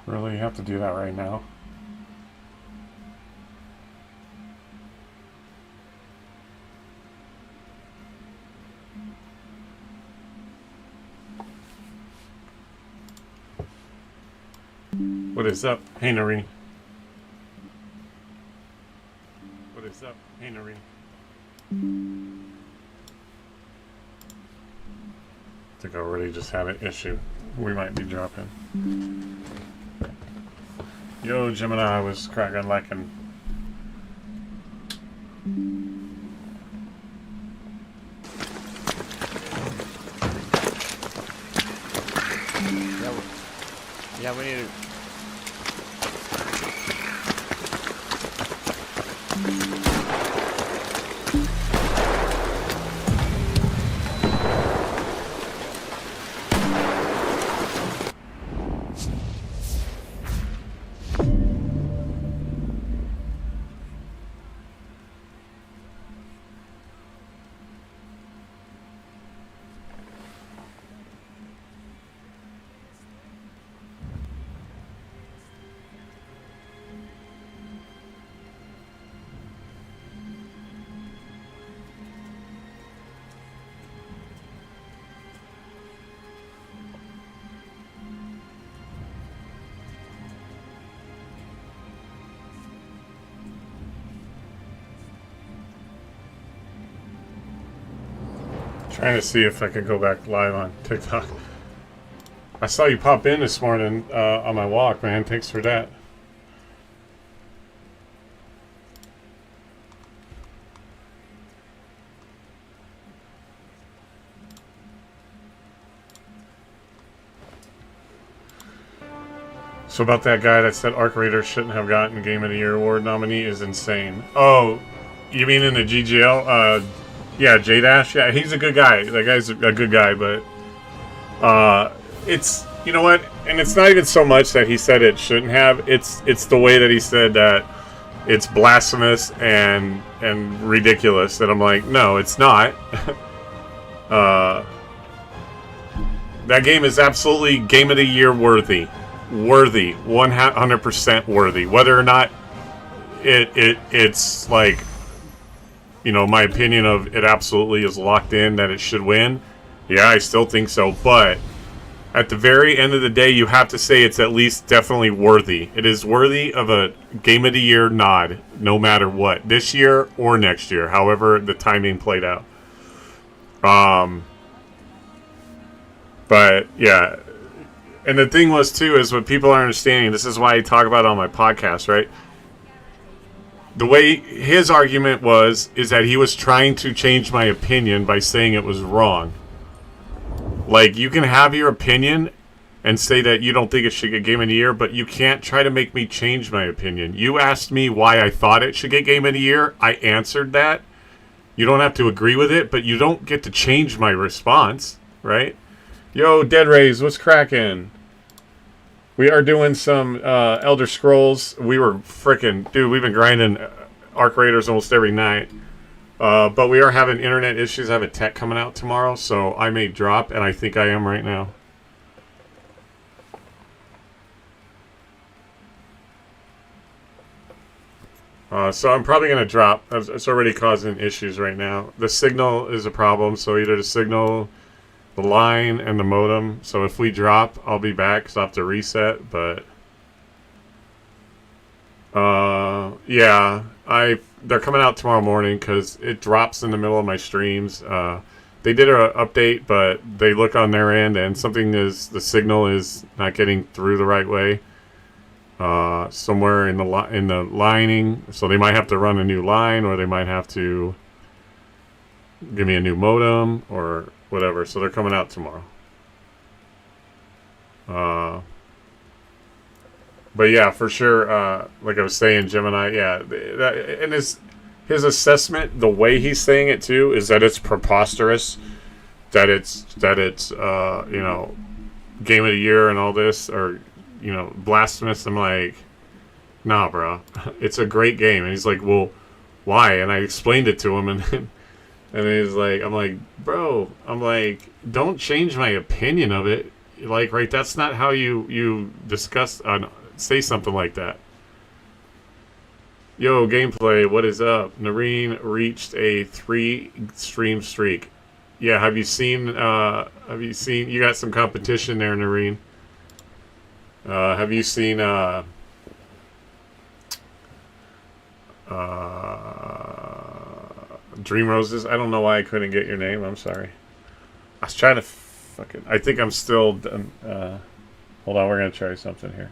Really have to do that right now? What is up, hey Noreen? What is up, hey Noreen? I think I already just had an issue. We might be dropping. Yo, Gemini was cracking lacking. Yeah, we need to. Trying to see if I could go back live on TikTok. I saw you pop in this morning on my walk, man. Thanks for that. So about that guy that said Arc Raider shouldn't have gotten Game of the Year award nominee is insane. Oh, you mean in the GGL? Yeah, J-Dash. Yeah, he's a good guy. That guy's a good guy, but it's, you know what? And it's not even so much that he said it shouldn't have. It's the way that he said that it's blasphemous and ridiculous. That I'm like, no, it's not. That game is absolutely Game of the Year worthy. 100% worthy. Whether or not it's like, you know, my opinion of it absolutely is locked in that it should win. Yeah, I still think so. But at the very end of the day, you have to say it's at least definitely worthy. It is worthy of a Game of the Year nod, no matter what, this year or next year, however the timing played out. But yeah. And the thing was, too, is what people are understanding, this is why I talk about it on my podcast, right? The way his argument is that he was trying to change my opinion by saying it was wrong. Like, you can have your opinion and say that you don't think it should get Game of the Year, but you can't try to make me change my opinion. You asked me why I thought it should get Game of the Year. I answered that. You don't have to agree with it, but you don't get to change my response, right? Yo, Dead Rays, what's cracking? We are doing some Elder Scrolls. We were freaking... Dude, we've been grinding Arc Raiders almost every night. But we are having internet issues. I have a tech coming out tomorrow, so I may drop, and I think I am right now. So I'm probably going to drop. It's already causing issues right now. The signal is a problem, so either the signal... the line and the modem. So if we drop, I'll be back because I'll have to reset. But yeah, they're coming out tomorrow morning because it drops in the middle of my streams. They did an update, but they look on their end and the signal is not getting through the right way. Somewhere in the lining, so they might have to run a new line, or they might have to give me a new modem or whatever. So they're coming out tomorrow. But yeah, for sure, like I was saying, Gemini, yeah, and his assessment, the way he's saying it too, is that it's preposterous, that it's you know, Game of the Year and all this, or, you know, blasphemous. I'm like, nah, bro, it's a great game. And he's like, well, why? And I explained it to him, and he's like, I'm like, bro, I'm like, don't change my opinion of it. Like, right? That's not how you discuss say something like that. Yo, gameplay, what is up? Nareen reached a 3-stream streak. Yeah, have you seen? You got some competition there, Nareen. Have you seen? Dream Roses. I don't know why I couldn't get your name. I'm sorry. I was trying to fucking. I think I'm still done. Hold on, we're gonna try something here.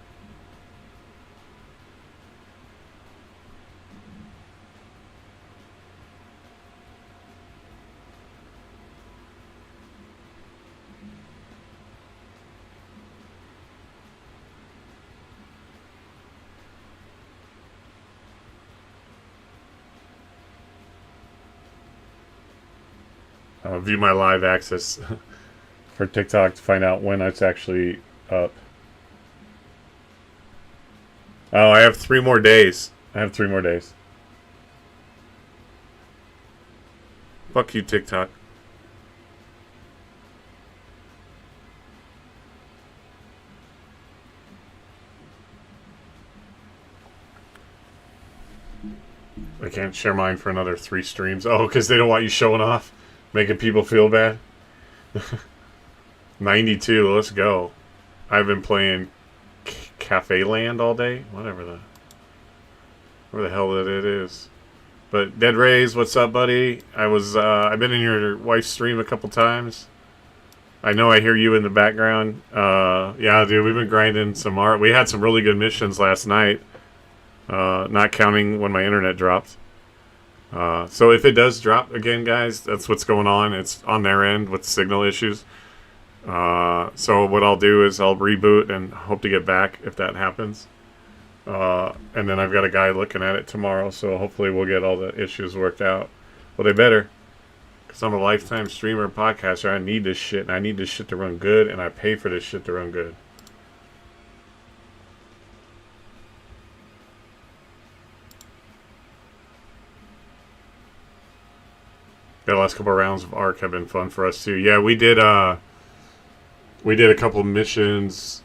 View my live access for TikTok to find out when it's actually up. Oh, I have 3 more days. Fuck you, TikTok. I can't share mine for another 3 streams. Oh, because they don't want you showing off. Making people feel bad. 92, let's go. I've been playing Cafe Land all day. Where the hell it is. But Dead Rays, what's up, buddy? I've been in your wife's stream a couple times. I know I hear you in the background. Yeah, dude, we've been grinding some art. We had some really good missions last night. Not counting when my internet dropped. So if it does drop again, guys, that's what's going on. It's on their end with signal issues. So what I'll do is I'll reboot and hope to get back if that happens. And then I've got a guy looking at it tomorrow, so hopefully we'll get all the issues worked out. Well, they better, because I'm a lifetime streamer and podcaster. I need this shit, and I need this shit to run good, and I pay for this shit to run good. The last couple of rounds of Ark have been fun for us too. Yeah, we did a couple missions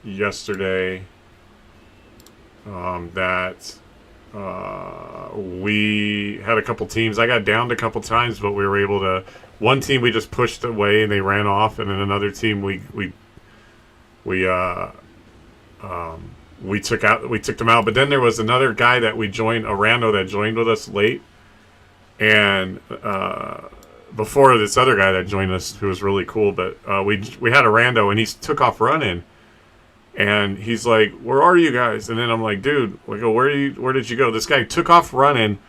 yesterday that we had a couple teams. I got downed a couple times, but we were able to. One team we just pushed away and they ran off, and then another team we took them out. But then there was another guy that we joined, a rando that joined with us late. And before this other guy that joined us, who was really cool, but we had a rando, and he took off running, and he's like, "Where are you guys?" And then I'm like, "Dude," we go, "Where did you go?" This guy took off running,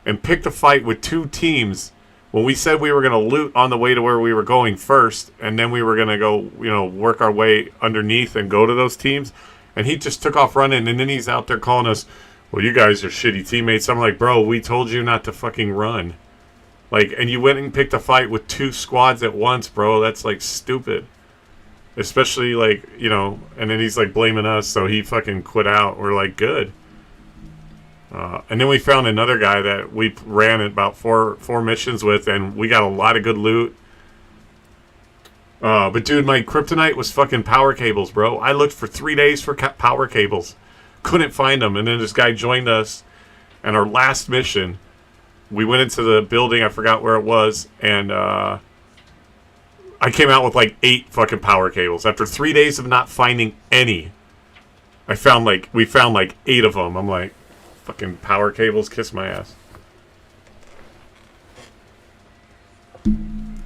and picked a fight with 2 teams. When we said we were gonna loot on the way to where we were going first, and then we were gonna go, work our way underneath and go to those teams, and he just took off running, and then he's out there calling us, "Well, you guys are shitty teammates." I'm like, "Bro, we told you not to fucking run. Like, and you went and picked a fight with 2 squads at once, bro. That's, like, stupid." Especially, like, and then he's, like, blaming us, so he fucking quit out. We're like, good. And then we found another guy that we ran about four missions with, and we got a lot of good loot. But, dude, my kryptonite was fucking power cables, bro. I looked for 3 days for power cables. Couldn't find them, and then this guy joined us, and our last mission, we went into the building, I forgot where it was, and I came out with like 8 fucking power cables. After 3 days of not finding any, we found like 8 of them. I'm like, fucking power cables, kiss my ass.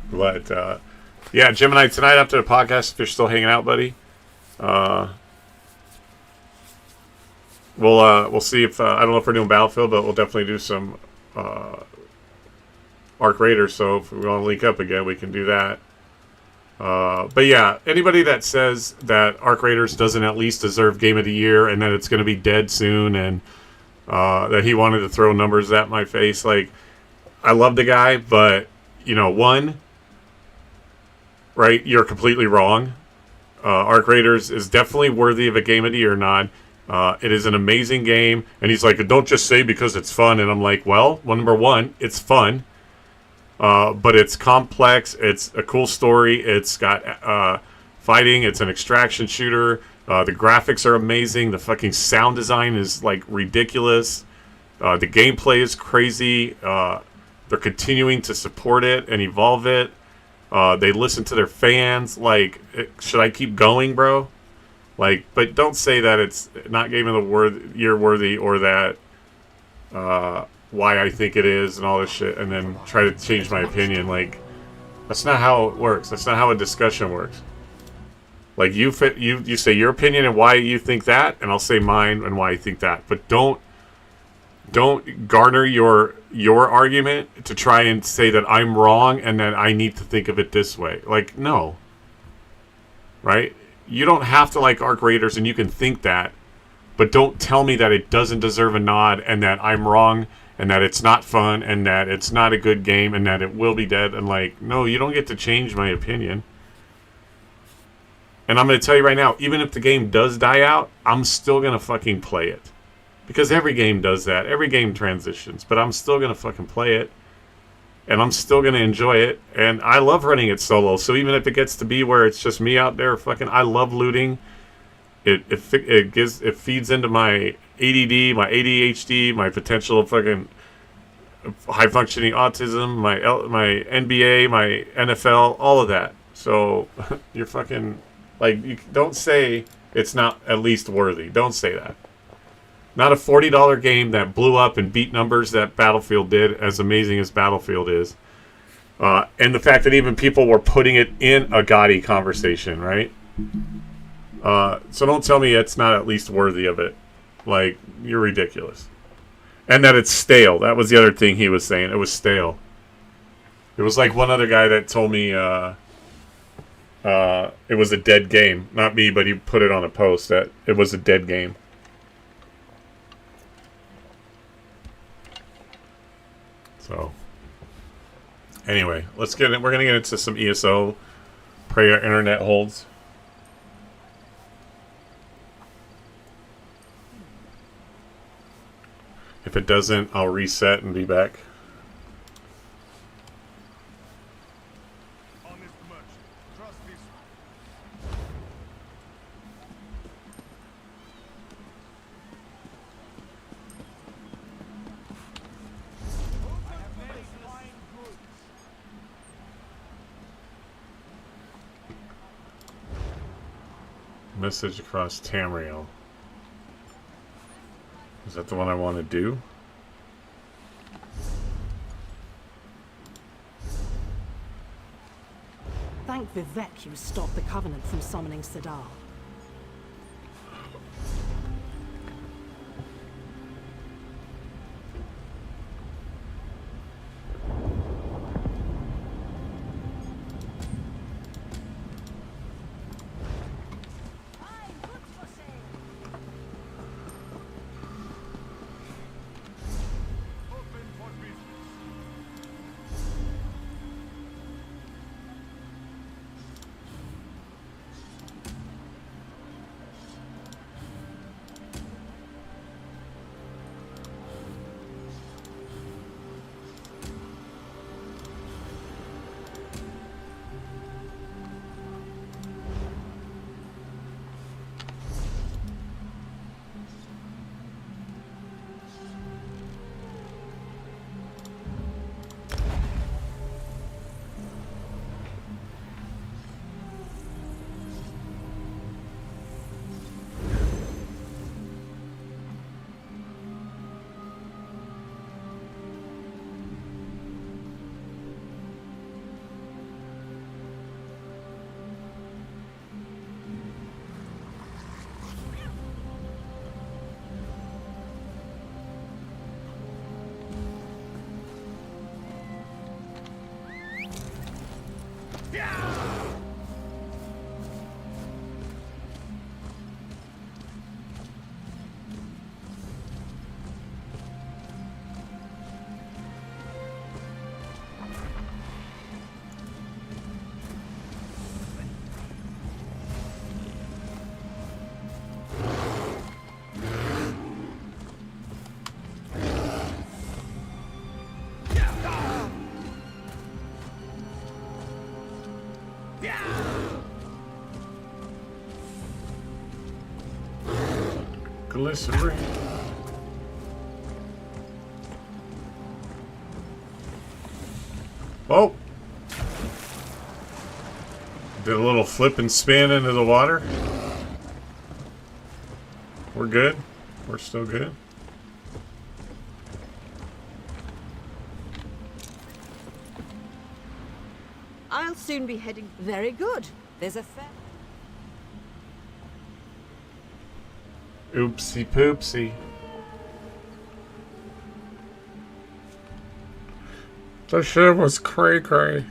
But yeah, Gemini, tonight after the podcast, if you're still hanging out, buddy, we'll see if I don't know if we're doing Battlefield, but we'll definitely do some Ark Raiders. So if we want to link up again, we can do that. But yeah, anybody that says that Ark Raiders doesn't at least deserve Game of the Year and that it's going to be dead soon, and that he wanted to throw numbers at my face, like, I love the guy, but one, right, you're completely wrong. Ark Raiders is definitely worthy of a Game of the Year nod. It is an amazing game, and he's like, "Don't just say because it's fun." And I'm like, well, number one, it's fun, but it's complex. It's a cool story. It's got fighting. It's an extraction shooter. The graphics are amazing. The fucking sound design is like ridiculous. The gameplay is crazy. They're continuing to support it and evolve it. They listen to their fans. Like, should I keep going, bro? Like, but don't say that it's not Game of the Year worthy, or that why I think it is and all this shit, and then try to change my opinion. Like, that's not how it works. That's not how a discussion works. Like, you say your opinion and why you think that, and I'll say mine and why I think that. But don't garner your argument to try and say that I'm wrong and that I need to think of it this way. Like, no. Right? You don't have to like Arc Raiders, and you can think that, but don't tell me that it doesn't deserve a nod, and that I'm wrong, and that it's not fun, and that it's not a good game, and that it will be dead. And like, no, you don't get to change my opinion. And I'm going to tell you right now, even if the game does die out, I'm still going to fucking play it. Because every game does that. Every game transitions. But I'm still going to fucking play it. And I'm still going to enjoy it. And I love running it solo. So even if it gets to be where it's just me out there fucking... I love looting. It feeds into my ADD, my ADHD, my potential of fucking high-functioning autism, my NBA, my NFL, all of that. So you're fucking... Like, you don't say it's not at least worthy. Don't say that. Not a $40 game that blew up and beat numbers that Battlefield did, as amazing as Battlefield is. And the fact that even people were putting it in a Gotti conversation, right? So don't tell me it's not at least worthy of it. Like, you're ridiculous. And that it's stale. That was the other thing he was saying. It was stale. It was like one other guy that told me... it was a dead game. Not me, but he put it on a post that it was a dead game. So, anyway, let's get it. We're gonna get into some ESO. Pray our internet holds. If it doesn't, I'll reset and be back. Message across Tamriel. Is that the one I want to do? Thank Vivek you stopped the Covenant from summoning Sadar. Glycerine. Oh! Did a little flip and spin into the water. We're good. We're still good. I'll soon be heading. Very good. There's a fair. Oopsie poopsie. The shit was cray cray.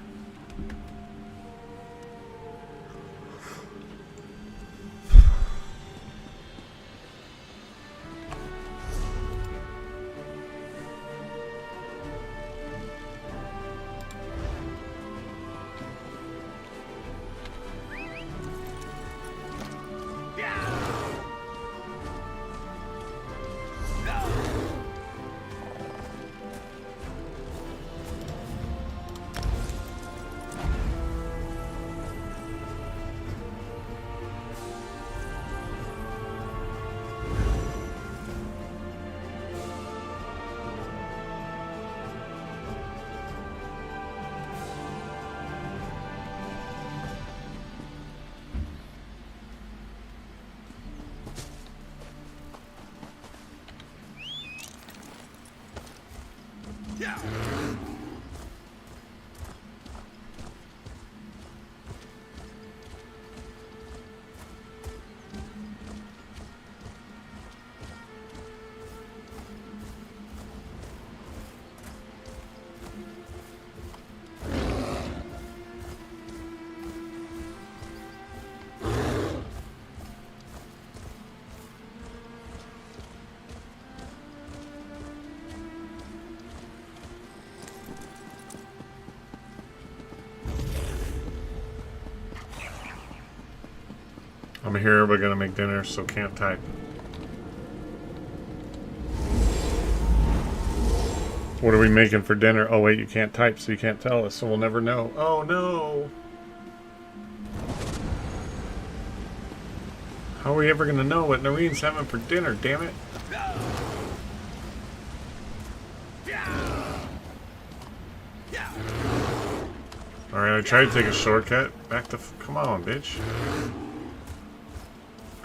I'm here, we're gonna make dinner, so can't type. What are we making for dinner? Oh wait, you can't type, so you can't tell us, so we'll never know. Oh no! How are we ever gonna know what Noreen's having for dinner, damn it? Alright, I tried to take a shortcut. Back to... Come on, bitch.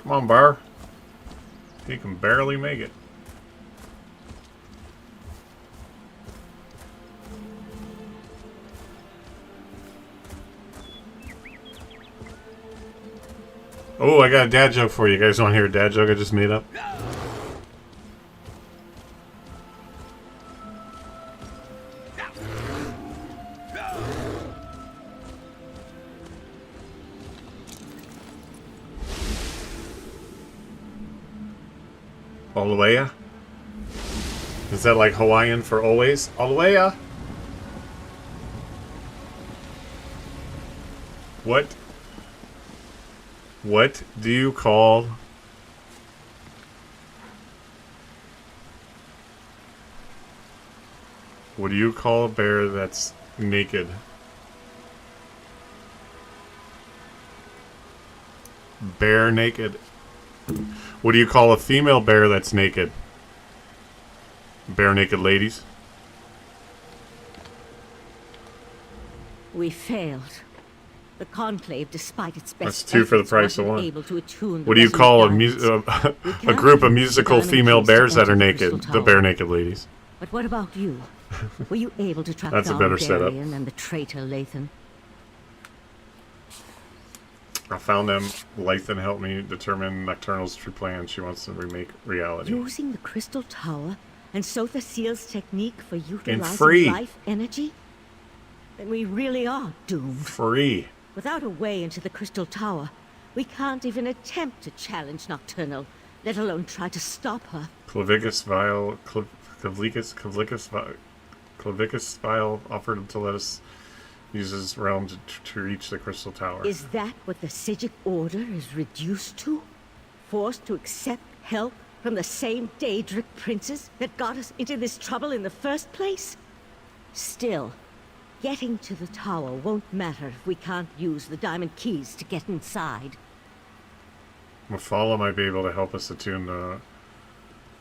Come on, Bar. He can barely make it. Oh, I got a dad joke for you. You guys want to hear a dad joke I just made up? Oluea? Is that like Hawaiian for always? Oluea? What do you call... What do you call a bear that's naked? Bear naked. What do you call a female bear that's naked? Bare naked ladies? We failed. The Conclave, despite its best That's two for the efforts, price of wasn't one. able to attune the What do you resolute call a, diamonds. a group of musical Diamond female keys to bears that enter are the naked? Crystal The Tower. bare naked ladies. But what about you? Were you able to track That's a down better setup. Darian and the traitor Lathan? I found them. Lathan helped me determine Nocturnal's true plan. She wants to remake reality. Using the Crystal Tower and Sotha Seal's technique for utilizing free. life energy? Then we really are doomed. Free. Without a way into the Crystal Tower, we can't even attempt to challenge Nocturnal, let alone try to stop her. Clavicus Vile offered to let us use his realm to reach the Crystal Tower. Is that what the Sijic Order is reduced to? Forced to accept help from the same Daedric princes that got us into this trouble in the first place? Still, getting to the tower won't matter if we can't use the diamond keys to get inside. Mafala might be able to help us attune the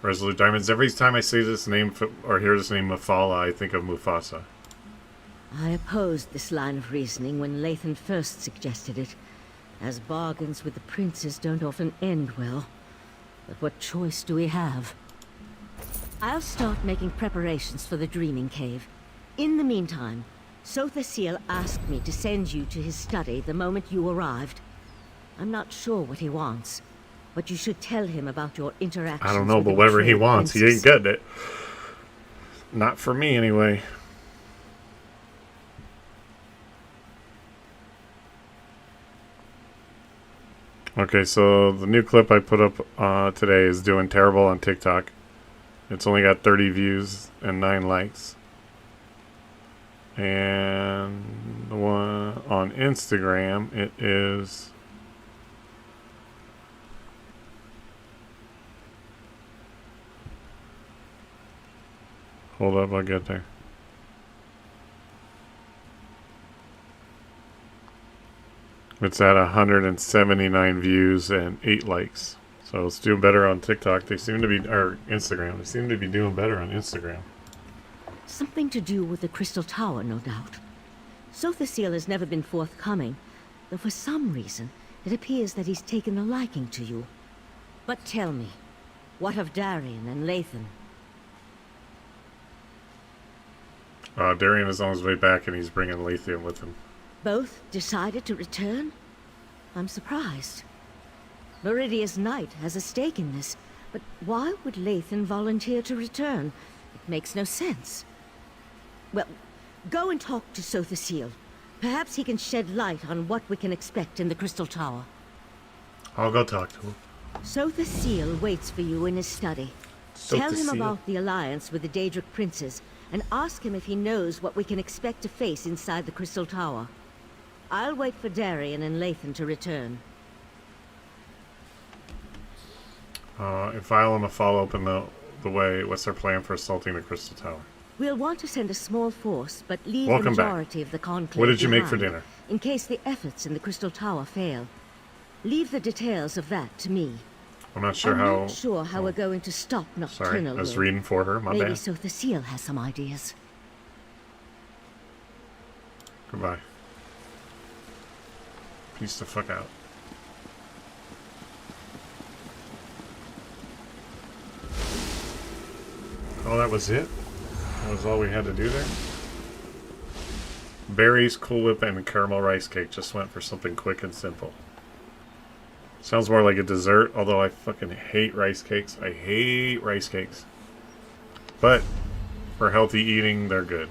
Resolute Diamonds. Every time I say this name or hear this name Mufala, I think of Mufasa. I opposed this line of reasoning when Lathan first suggested it, as bargains with the princes don't often end well. But what choice do we have? I'll start making preparations for the Dreaming Cave. In the meantime, Sothasil asked me to send you to his study the moment you arrived. I'm not sure what he wants, but you should tell him about your interactions. I don't know, with but the whatever he betrayed wants, he princess. ain't getting it. Not for me, anyway. Okay, so the new clip I put up today is doing terrible on TikTok. It's only got 30 views and 9 likes. And the one on Instagram, it is... Hold up, I'll get there. It's at 179 views and 8 likes. So it's doing better on TikTok. They seem to be, or Instagram. They seem to be doing better on Instagram. Something to do with the Crystal Tower, no doubt. Sothasil has never been forthcoming, though for some reason, it appears that he's taken a liking to you. But tell me, what of Darian and Lathan? Darian is on his way back and he's bringing Lathan with him. Both decided to return? I'm surprised. Meridia's knight has a stake in this, but why would Lathan volunteer to return? It makes no sense. Well, go and talk to Sothasil. Perhaps he can shed light on what we can expect in the Crystal Tower. I'll go talk to him. Sothasil waits for you in his study. Tell him Sothasil? about the alliance with the Daedric princes, and ask him if he knows what we can expect to face inside the Crystal Tower. I'll wait for Darian and Lathan to return. If Isle and Mufal open the way, what's their plan for assaulting the Crystal Tower? We'll want to send a small force, but leave Welcome the back. majority of the conclave What did you make for behind, dinner? in case the efforts in the Crystal Tower fail. Leave the details of that to me. I'm not sure I'm how... not sure how we're going to stop Sorry, Nocturnal. I was though. reading for her. My Maybe bad. Sothasil has some ideas. Goodbye. Peace the fuck out. Oh, that was it? That was all we had to do there? Berries, Cool Whip, and caramel rice cake. Just went for something quick and simple. Sounds more like a dessert, although I fucking hate rice cakes. I hate rice cakes. But for healthy eating, they're good.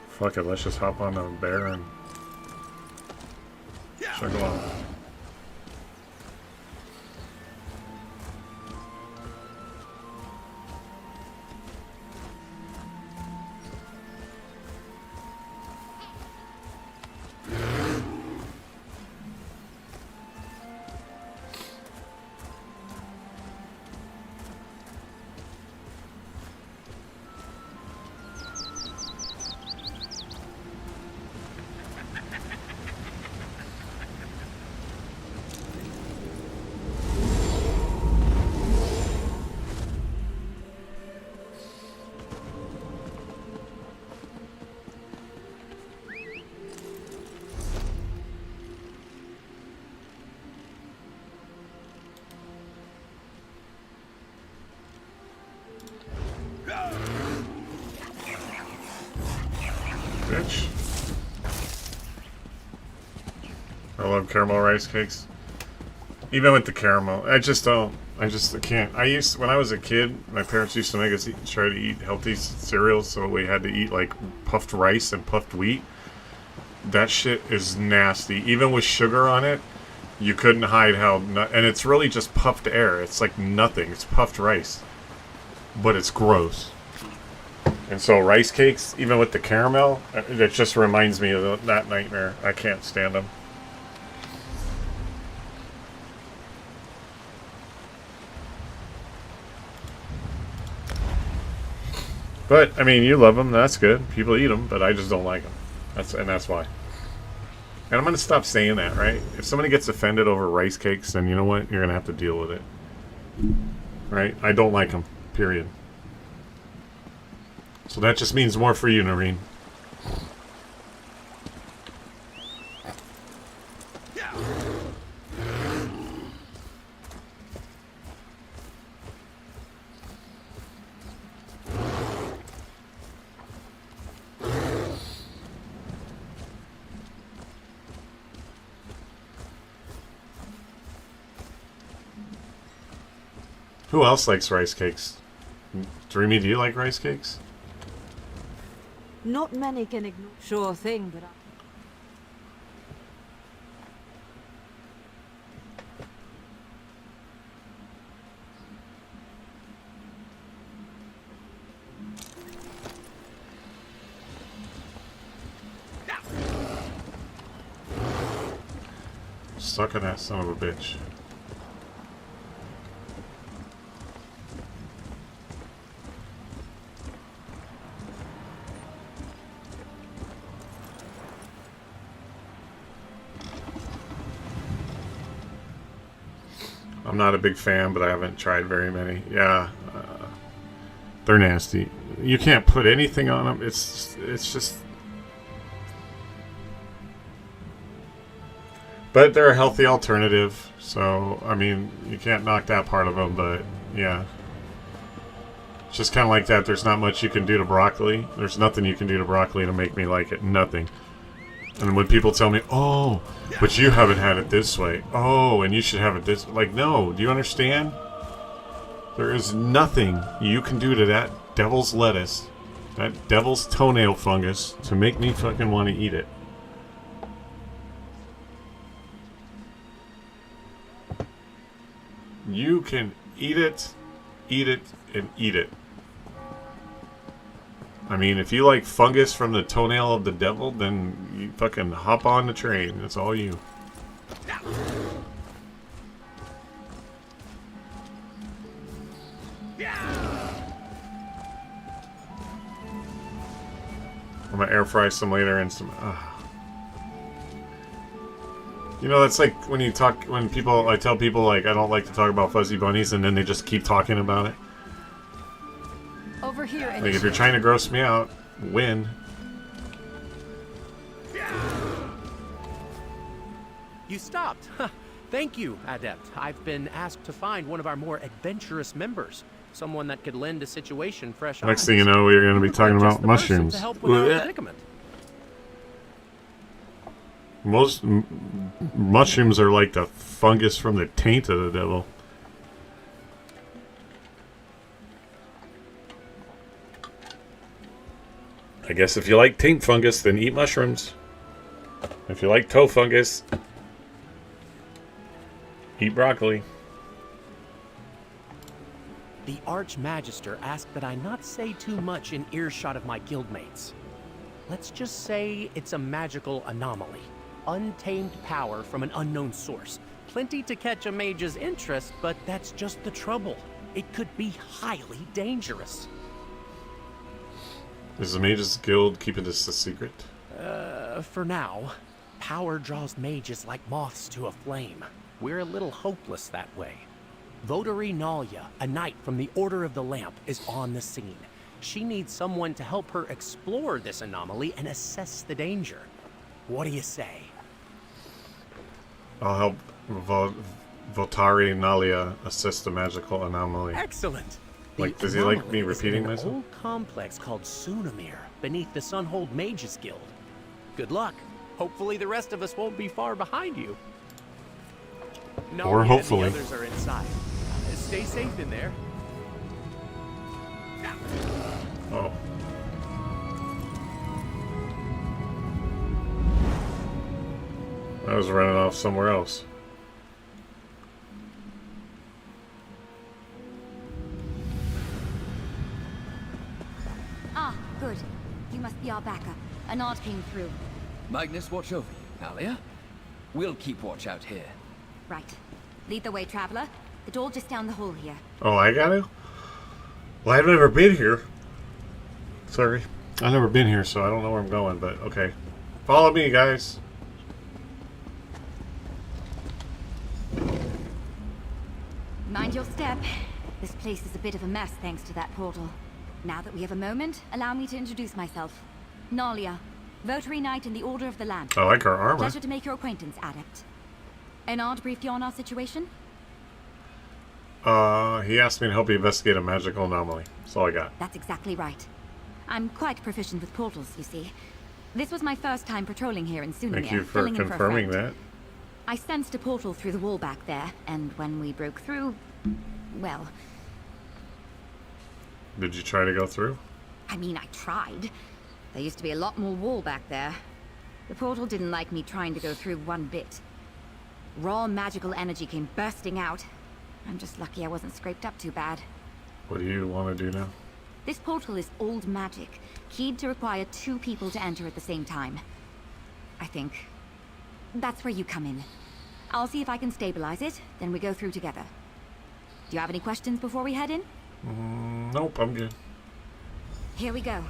Fuck it, let's just hop on a bear and chug along. Bitch. I love caramel rice cakes. Even with the caramel, I can't. When I was a kid, my parents used to make us try to eat healthy cereals, so we had to eat like puffed rice and puffed wheat. That shit is nasty. Even with sugar on it, you couldn't hide how, and it's really just puffed air. It's like nothing. It's puffed rice. But it's gross. And so rice cakes, even with the caramel, it just reminds me of that nightmare. I can't stand them. But, I mean, you love them. That's good. People eat them, but I just don't like them. That's why. And I'm going to stop saying that, right? If somebody gets offended over rice cakes, then you know what? You're going to have to deal with it. Right? I don't like them. Period. So that just means more for you, Noreen. Who else likes rice cakes? Dreamy, do you like rice cakes? Not many can ignore. Sure thing, but Suck on that son of a bitch. I'm not a big fan, but I haven't tried very many. Yeah, they're nasty. You can't put anything on them. It's just. But they're a healthy alternative, so I mean, you can't knock that part of them. But yeah, it's just kind of like that. There's not much you can do to broccoli. There's nothing you can do to broccoli to make me like it. Nothing. And when people tell me, oh, but you haven't had it this way. Oh, and you should have it this... Like, no. Do you understand? There is nothing you can do to that devil's lettuce, that devil's toenail fungus, to make me fucking want to eat it. You can eat it, and eat it. I mean, if you like fungus from the toenail of the devil, then you fucking hop on the train. That's all you. I'm gonna air fry some later and some. You know, that's like when I tell people like I don't like to talk about fuzzy bunnies, and then they just keep talking about it. Over here. Like, if you're trying to gross me out, win. You stopped. Thank you, Adept. I've been asked to find one of our more adventurous members. Someone that could lend a situation fresh Next eyes. thing you know, we're going to be talking Just about the person mushrooms. to help with our predicament. Most mushrooms are like the fungus from the taint of the devil. I guess if you like taint fungus, then eat mushrooms. If you like toe fungus, eat broccoli. The Archmagister asked that I not say too much in earshot of my guildmates. Let's just say it's a magical anomaly. Untamed power from an unknown source. Plenty to catch a mage's interest, but that's just the trouble. It could be highly dangerous. Is the Mages Guild keeping this a secret? For now. Power draws mages like moths to a flame. We're a little hopeless that way. Votary Nalia, a knight from the Order of the Lamp, is on the scene. She needs someone to help her explore this anomaly and assess the danger. What do you say? I'll help Votari Nalia assess the magical anomaly. Excellent! Like, The does he like anomaly me is in repeating an myself? old complex called Sunamir, beneath the Sunhold Mages Guild. Good luck. Hopefully the rest of us won't be far behind you. Or hopefully. The others are inside. Stay safe in there. Oh. I was running off somewhere else. Ah, good. You must be our backer. A nod came through. Magnus, watch over you, Alia. We'll keep watch out here. Right. Lead the way, traveler. The door just down the hall here. Oh, I got to? Well, I've never been here. Sorry. I've never been here, so I don't know where I'm going, but okay. Follow me, guys. Mind your step. This place is a bit of a mess thanks to that portal. Now that we have a moment, allow me to introduce myself. Nalia, Votary Knight in the Order of the Lamp. I like her armor. Pleasure to make your acquaintance, Adept. Enard briefed you on our situation? He asked me to help you investigate a magical anomaly. That's all I got. That's exactly right. I'm quite proficient with portals, you see. This was my first time patrolling here in Sunamir. Thank you for filling in a confirming friend. that. I sensed a portal through the wall back there, and when we broke through, well, Did you try to go through? I mean, I tried. There used to be a lot more wall back there. The portal didn't like me trying to go through one bit. Raw magical energy came bursting out. I'm just lucky I wasn't scraped up too bad. What do you want to do now? This portal is old magic, keyed to require 2 people to enter at the same time. I think. That's where you come in. I'll see if I can stabilize it, then we go through together. Do you have any questions before we head in? Nope, I'm good. Here we go.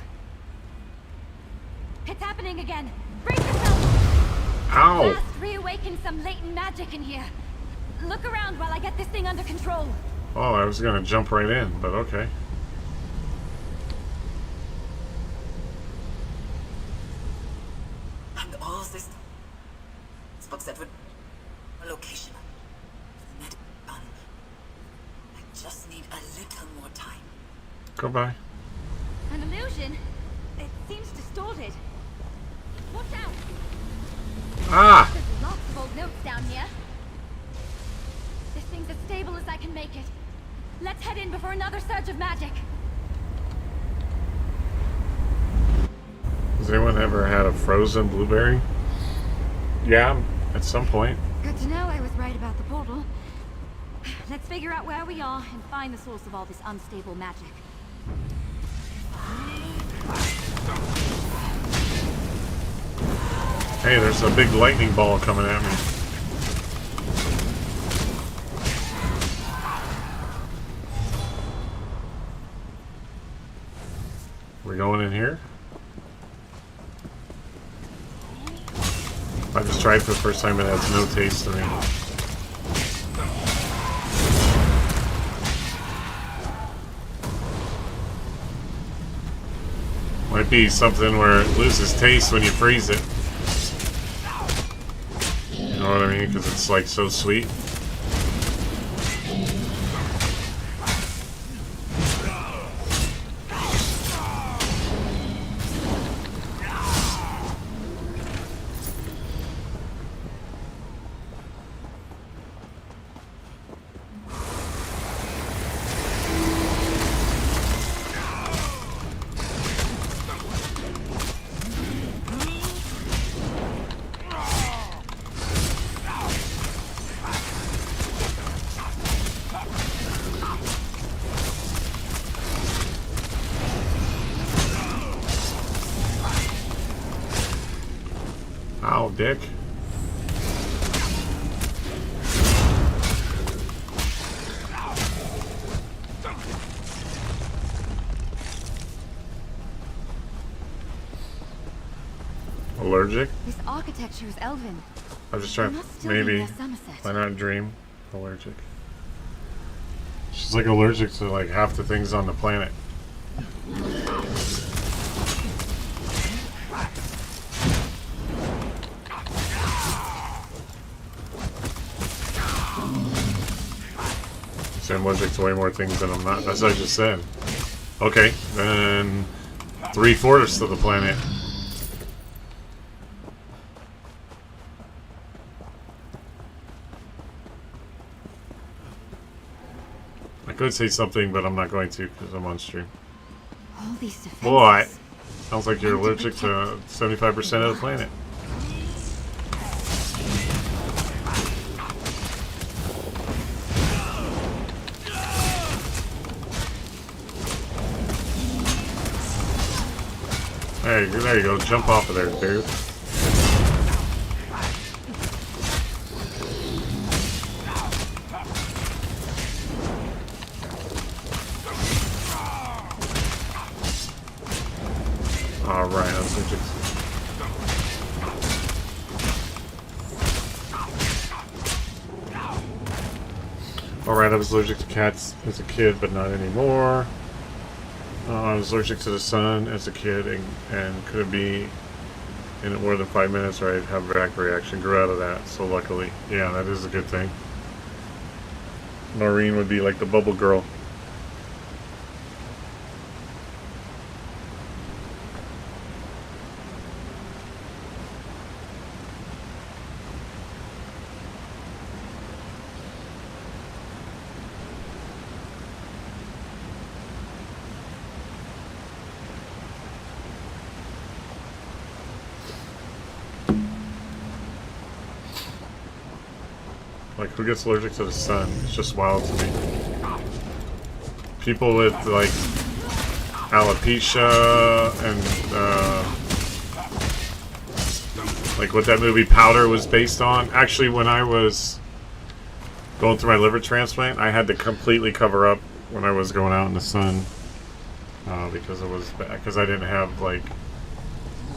It's happening again! Brace yourself! Ow! Fast reawaken some latent magic in here. Look around while I get this thing under control. Oh, I was gonna jump right in, but okay. And all this spoke that would location. Net gun. I just need a little more time. Goodbye. An illusion? It seems distorted. Watch out! Ah! There's lots of old notes down here. This thing's as stable as I can make it. Let's head in before another surge of magic. Has anyone ever had a frozen blueberry? Yeah, at some point. Good to know I was right about the portal. Let's figure out where we are and find the source of all this unstable magic. Hey, there's a big lightning ball coming at me. We're going in here? I just tried for the first time, it has no taste to me. Might be something where it loses taste when you freeze it. You know what I mean? Because it's like so sweet. Ow, dick. Allergic? This architecture is elven. I'm just trying, They must still be maybe, near Somerset. why not dream? Allergic. She's like allergic to like half the things on the planet. So I'm allergic to way more things than I'm not. That's what I just said. Okay, then 3/4 of the planet. I could say something, but I'm not going to because I'm on stream. All these defenses. Boy, sounds like you're allergic to 75% of the planet. Hey, there you go. Jump off of there, dude. Alright, let's switch it. Alright, I was allergic to cats as a kid, but not anymore. I was allergic to the sun as a kid, and could be in more than 5 minutes or I'd have a back reaction. Grew out of that, so luckily. Yeah, that is a good thing. Noreen would be like the bubble girl. Like, who gets allergic to the sun? It's just wild to me. People with, like, alopecia and, like what that movie Powder was based on. Actually, when I was going through my liver transplant, I had to completely cover up when I was going out in the sun. Because it was bad, because I didn't have, like,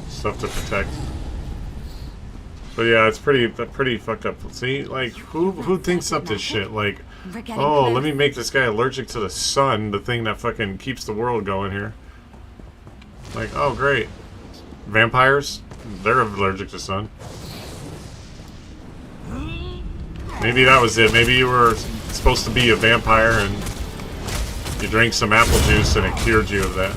stuff to protect. But yeah, it's pretty fucked up. See, like, who thinks up this shit? Like, oh, let me make this guy allergic to the sun, the thing that fucking keeps the world going here. Like, oh, great. Vampires? They're allergic to sun. Maybe that was it. Maybe you were supposed to be a vampire and you drank some apple juice and it cured you of that.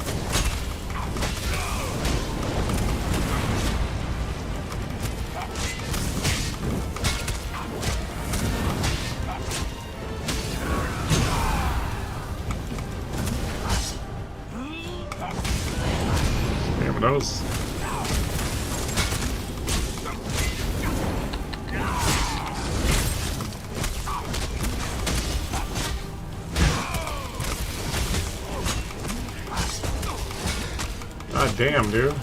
Knows. God damn, dude.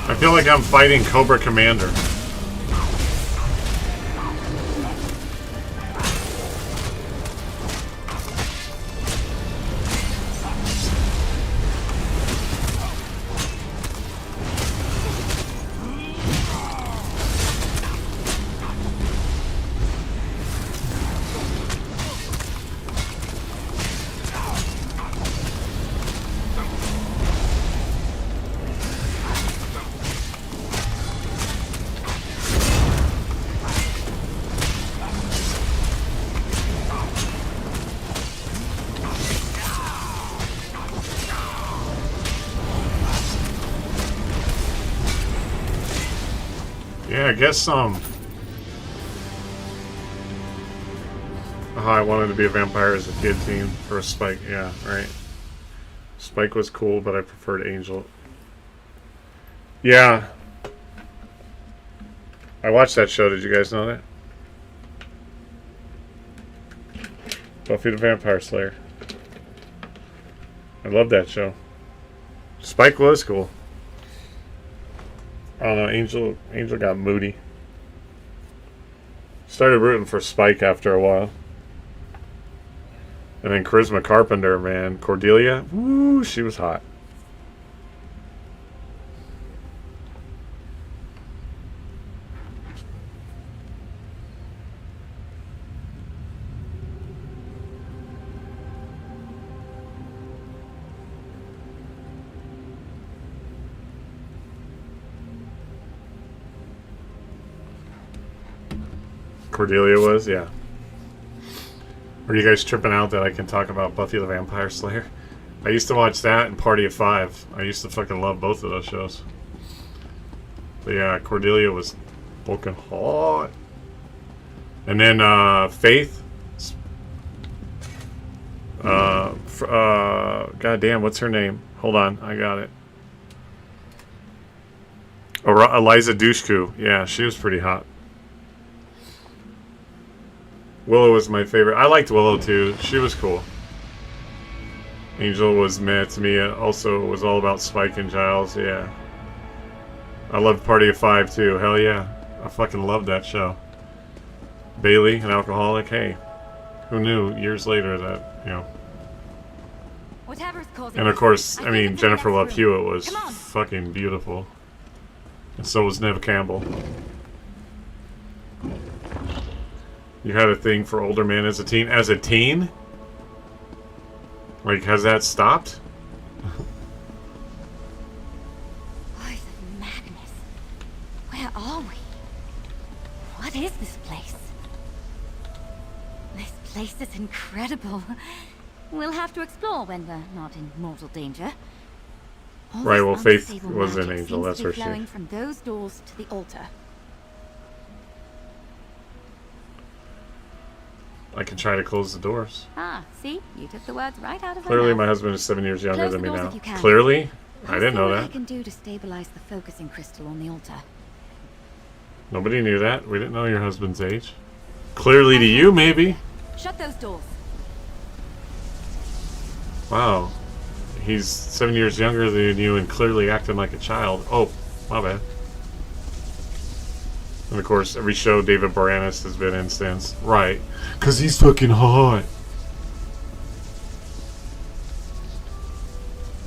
I feel like I'm fighting Cobra Commander. Yeah, I guess Oh, I wanted to be a vampire as a kid team for a Spike. Yeah, right. Spike was cool, but I preferred Angel. Yeah. I watched that show. Did you guys know that? Buffy the Vampire Slayer. I love that show. Spike was cool. I don't know, Angel got moody. Started rooting for Spike after a while. And then Charisma Carpenter, man. Cordelia, woo, she was hot. Cordelia was, yeah. Are you guys tripping out that I can talk about Buffy the Vampire Slayer? I used to watch that and Party of Five. I used to fucking love both of those shows. But yeah, Cordelia was fucking hot. And then Faith. Goddamn, what's her name? Hold on, I got it. Eliza Dushku. Yeah, she was pretty hot. Willow was my favorite. I liked Willow too. She was cool. Angel was meh to me. Also, it was all about Spike and Giles. Yeah. I loved Party of Five too. Hell yeah. I fucking loved that show. Bailey, an alcoholic. Hey, who knew years later that, you know. Whatever's causing And of this, course, I I think mean, it's in the Jennifer next Love room. Hewitt was Come on. fucking beautiful. And so was Neve Campbell. You had a thing for older men as a teen? As a teen? Like, has that stopped? Voice of Magnus. Where are we? What is this place? This place is incredible. We'll have to explore when we're not in mortal danger. All Right, this well, Faith unstable was an magic angel, seems that's to be for sure. flowing from those doors to the altar. I can try to close the doors. Ah, see? You took the words right out of Clearly, my my mouth. husband is 7 years younger Close than the me doors now. if you can. Clearly? I I'll didn't see know what I that. can do to stabilize the focusing crystal on the altar. Nobody knew that. We didn't know your husband's age. Clearly to you, maybe. Shut those doors. Wow. He's 7 years younger than you and clearly acting like a child. Oh, my bad. And of course, every show David Boreanaz has been in since. Right. Because he's fucking hot.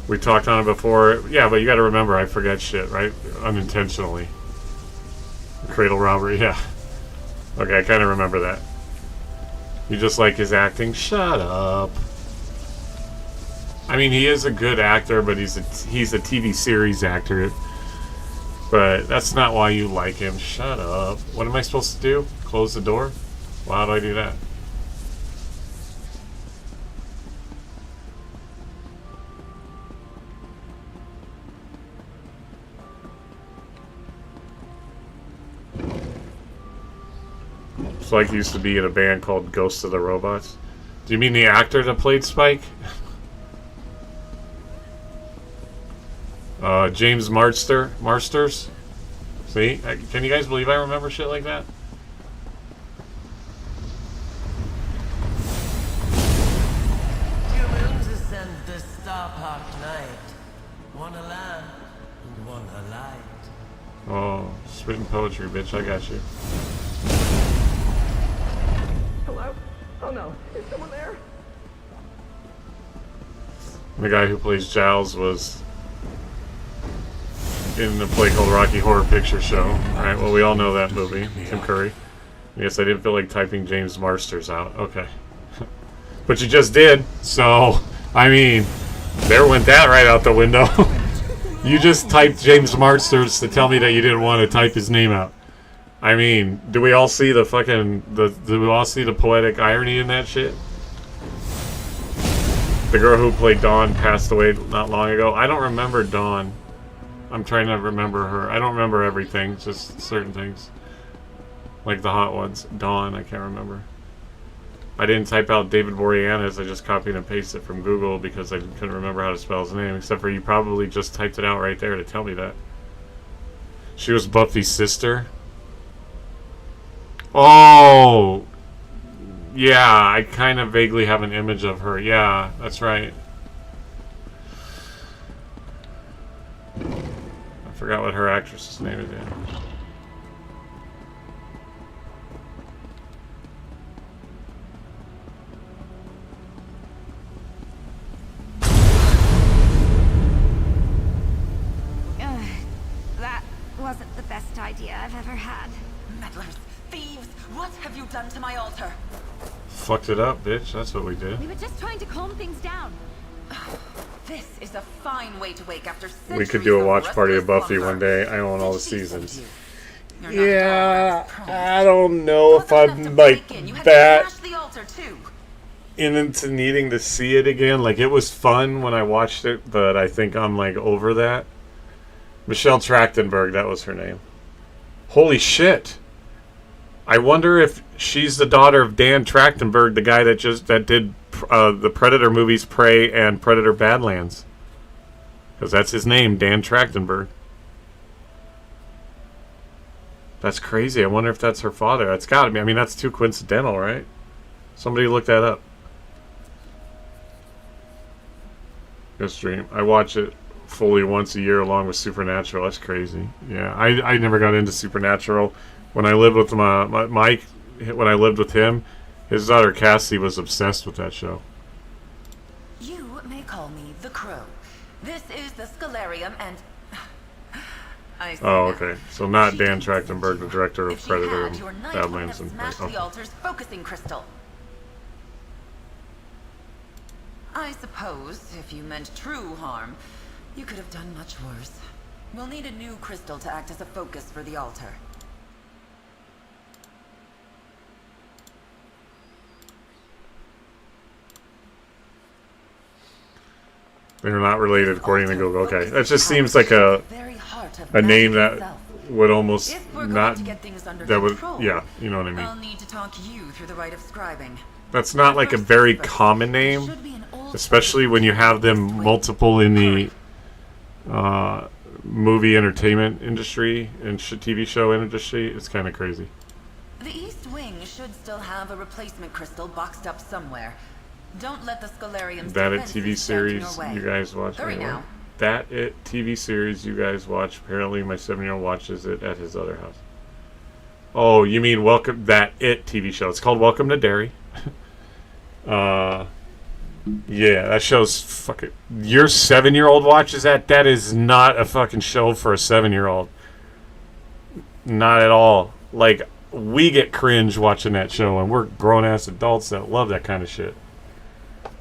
We talked on it before. Yeah, but you gotta remember, I forget shit, right? Unintentionally. Cradle robbery, yeah. Okay, I kind of remember that. You just like his acting? Shut up. I mean, he is a good actor, but he's a TV series actor. But that's not why you like him. Shut up. What am I supposed to do? Close the door? Well, how do I do that? Spike used to be in a band called Ghosts of the Robots. Do you mean the actor that played Spike? James Marsters? See? Can you guys believe I remember shit like that? Humans ascend the star-parked night. One a land and one a light. Oh, spitting poetry, bitch. I got you. Hello? Oh no, is someone there? The guy who plays Giles was in a play called Rocky Horror Picture Show. Alright, well, we all know that movie. Tim Curry. Yes, I didn't feel like typing James Marsters out. Okay. But you just did, so, I mean, there went that right out the window. You just typed James Marsters to tell me that you didn't want to type his name out. I mean, do we all see the fucking, do we all see the poetic irony in that shit? The girl who played Dawn passed away not long ago. I don't remember Dawn. I'm trying to remember her. I don't remember everything, just certain things. Like the hot ones. Dawn, I can't remember. I didn't type out David Boreanaz, I just copied and pasted it from Google because I couldn't remember how to spell his name, except for you probably just typed it out right there to tell me that. She was Buffy's sister. Oh! Yeah, I kind of vaguely have an image of her. Yeah, that's right. I forgot what her actress's name is. That wasn't the best idea I've ever had. Meddlers, thieves, what have you done to my altar? Fucked it up, bitch. That's what we did. We were just trying to calm things down. This is a fine way to wake after centuries We could do a watch party of restless Buffy slumber. one day. I own all the Did she send seasons. you? You're not Yeah, God's promise. I don't know if Wasn't enough to I'm break like in. You had that to smash the altar too. into needing to see it again. Like, it was fun when I watched it, but I think I'm like over that. Michelle Trachtenberg, that was her name. Holy shit. I wonder if she's the daughter of Dan Trachtenberg, the guy that did the Predator movies Prey and Predator Badlands. Because that's his name, Dan Trachtenberg. That's crazy. I wonder if that's her father. That's gotta be. I mean, that's too coincidental, right? Somebody look that up. Go stream. I watch it fully once a year along with Supernatural. That's crazy. Yeah, I never got into Supernatural. When I lived with my Mike, when I lived with him, his daughter Cassie was obsessed with that show. You may call me the Crow. This is the Scalarium, and I see Oh, now. okay. So not She Dan didn't Trachtenberg, the director of If she Predator had, and your knight wouldn't Badlands have and smashed okay. the altar's focusing crystal. I suppose, if you meant true harm, you could have done much worse. We'll need a new crystal to act as a focus for the altar. They're not related according to Google. Okay, that just seems like a name that would almost not that would yeah, you know what I mean. I'll need to talk you through the rite of scribing. That's not like a very common name, especially when you have them multiple in the movie entertainment industry and TV show industry. It's kind of crazy. The East Wing should still have a replacement crystal boxed up somewhere. Don't let the Scalarium's That it defenses TV stand in your series way. you guys watch. Hurry Anyway. now. That it TV series you guys watch. Apparently, my 7-year-old watches it at his other house. Oh, you mean Welcome that it TV show? It's called Welcome to Derry. Yeah, that show's fucking. Your 7-year-old watches that. That is not a fucking show for a 7-year-old. Not at all. Like we get cringe watching that show, and we're grown ass adults that love that kind of shit.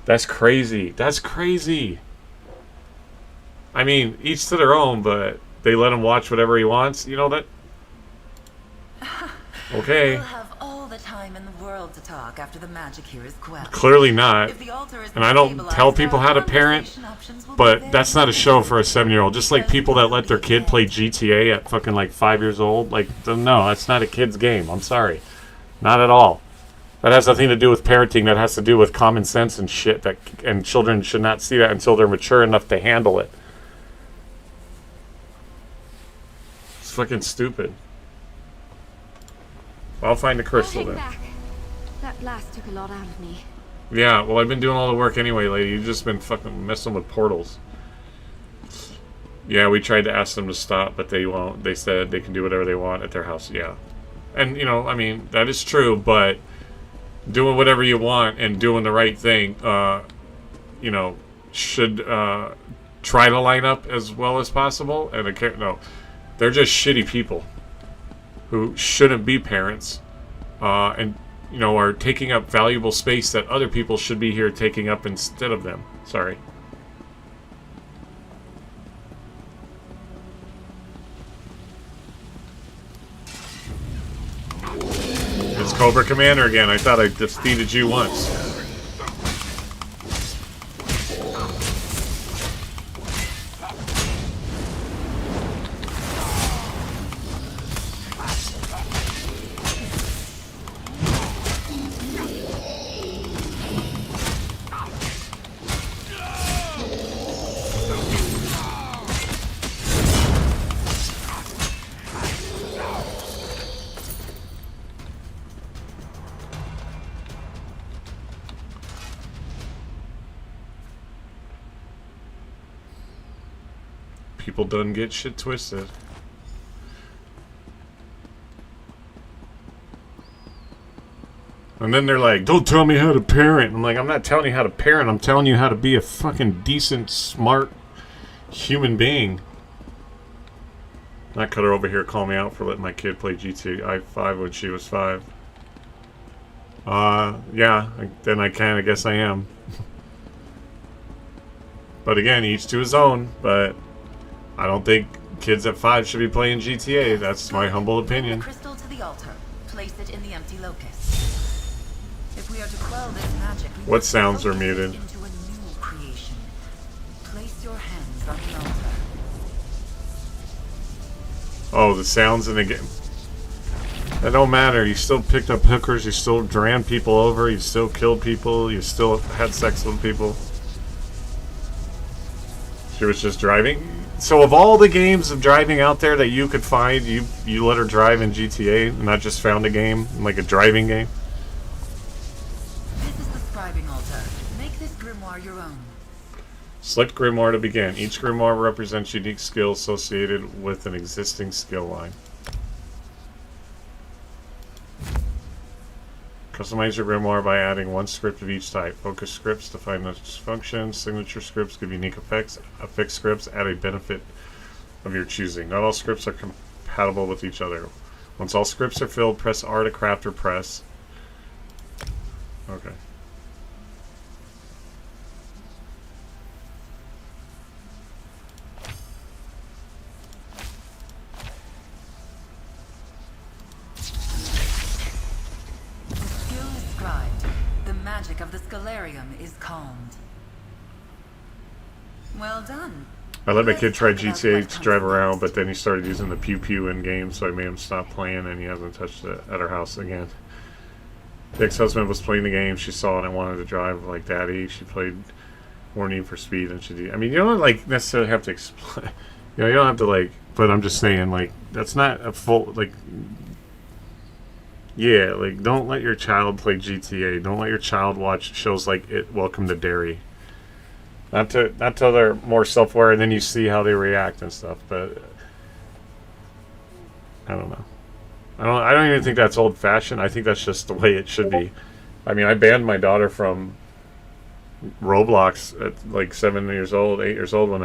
That's crazy. That's crazy. I mean, each to their own, but they let him watch whatever he wants. You know that? Okay. We'll have all the time in the world to talk after the magic here is quelled. Clearly not. If the altar is And I don't stabilized, tell people how to parent, conversation options will be but there. that's not a show for a 7-year-old. Just like people that let their kid play GTA at fucking like 5 years old. Like, no, that's not a kid's game. I'm sorry. Not at all. That has nothing to do with parenting. That has to do with common sense and shit. And children should not see that until they're mature enough to handle it. It's fucking stupid. I'll find a crystal I'll then. hang back. That blast took a lot out of me. Yeah, well, I've been doing all the work anyway, lady. You've just been fucking messing with portals. Yeah, we tried to ask them to stop, but they won't. They said they can do whatever they want at their house. Yeah. And, you know, I mean, that is true, but doing whatever you want and doing the right thing, you know, should try to line up as well as possible. And no, they're just shitty people who shouldn't be parents and, you know, are taking up valuable space that other people should be here taking up instead of them. Sorry. It's Cobra Commander again. I thought I defeated you once. People done get shit twisted. And then they're like, don't tell me how to parent. I'm like, I'm not telling you how to parent. I'm telling you how to be a fucking decent, smart human being. Not cut her over here call me out for letting my kid play GTA 5 when she was 5. Yeah, then I kind of guess I am. But again, each to his own. But I don't think kids at 5 should be playing GTA. That's my humble opinion. Crystal to the altar. Place it in the empty locus. If we are to quell this magic, we What must sounds are elevate it muted? into a new creation. Place your hands on the altar. Oh, the sounds in the game. That don't matter. You still picked up hookers. You still ran people over. You still killed people. You still had sex with people. She was just driving. So of all the games of driving out there that you could find, you let her drive in GTA and not just found a game, like a driving game? This is the scribing altar. Make this grimoire your own. Select Grimoire to begin. Each Grimoire represents unique skills associated with an existing skill line. Customize your Grimoire by adding one script of each type. Focus scripts define its functions. Signature scripts give unique effects. Affix scripts add a benefit of your choosing. Not all scripts are compatible with each other. Once all scripts are filled, press R to craft or press. Okay. Magic of the Scalarium is calmed. Well done. I let my kid try GTA to drive around, but then he started using the pew pew in game, so I made him stop playing, and he hasn't touched it at our house again. The ex-husband was playing the game. She saw it and wanted to drive like daddy. She played more Need for Speed than she did. I mean, you don't like necessarily have to explain. You know, you don't have to like. But I'm just saying, like, that's not a full like. Yeah, like, don't let your child play GTA. Don't let your child watch shows like Welcome to Derry. Not till they're more self-aware, and then you see how they react and stuff. But I don't know. I don't even think that's old-fashioned. I think that's just the way it should be. I mean, I banned my daughter from Roblox at like 8 years old, when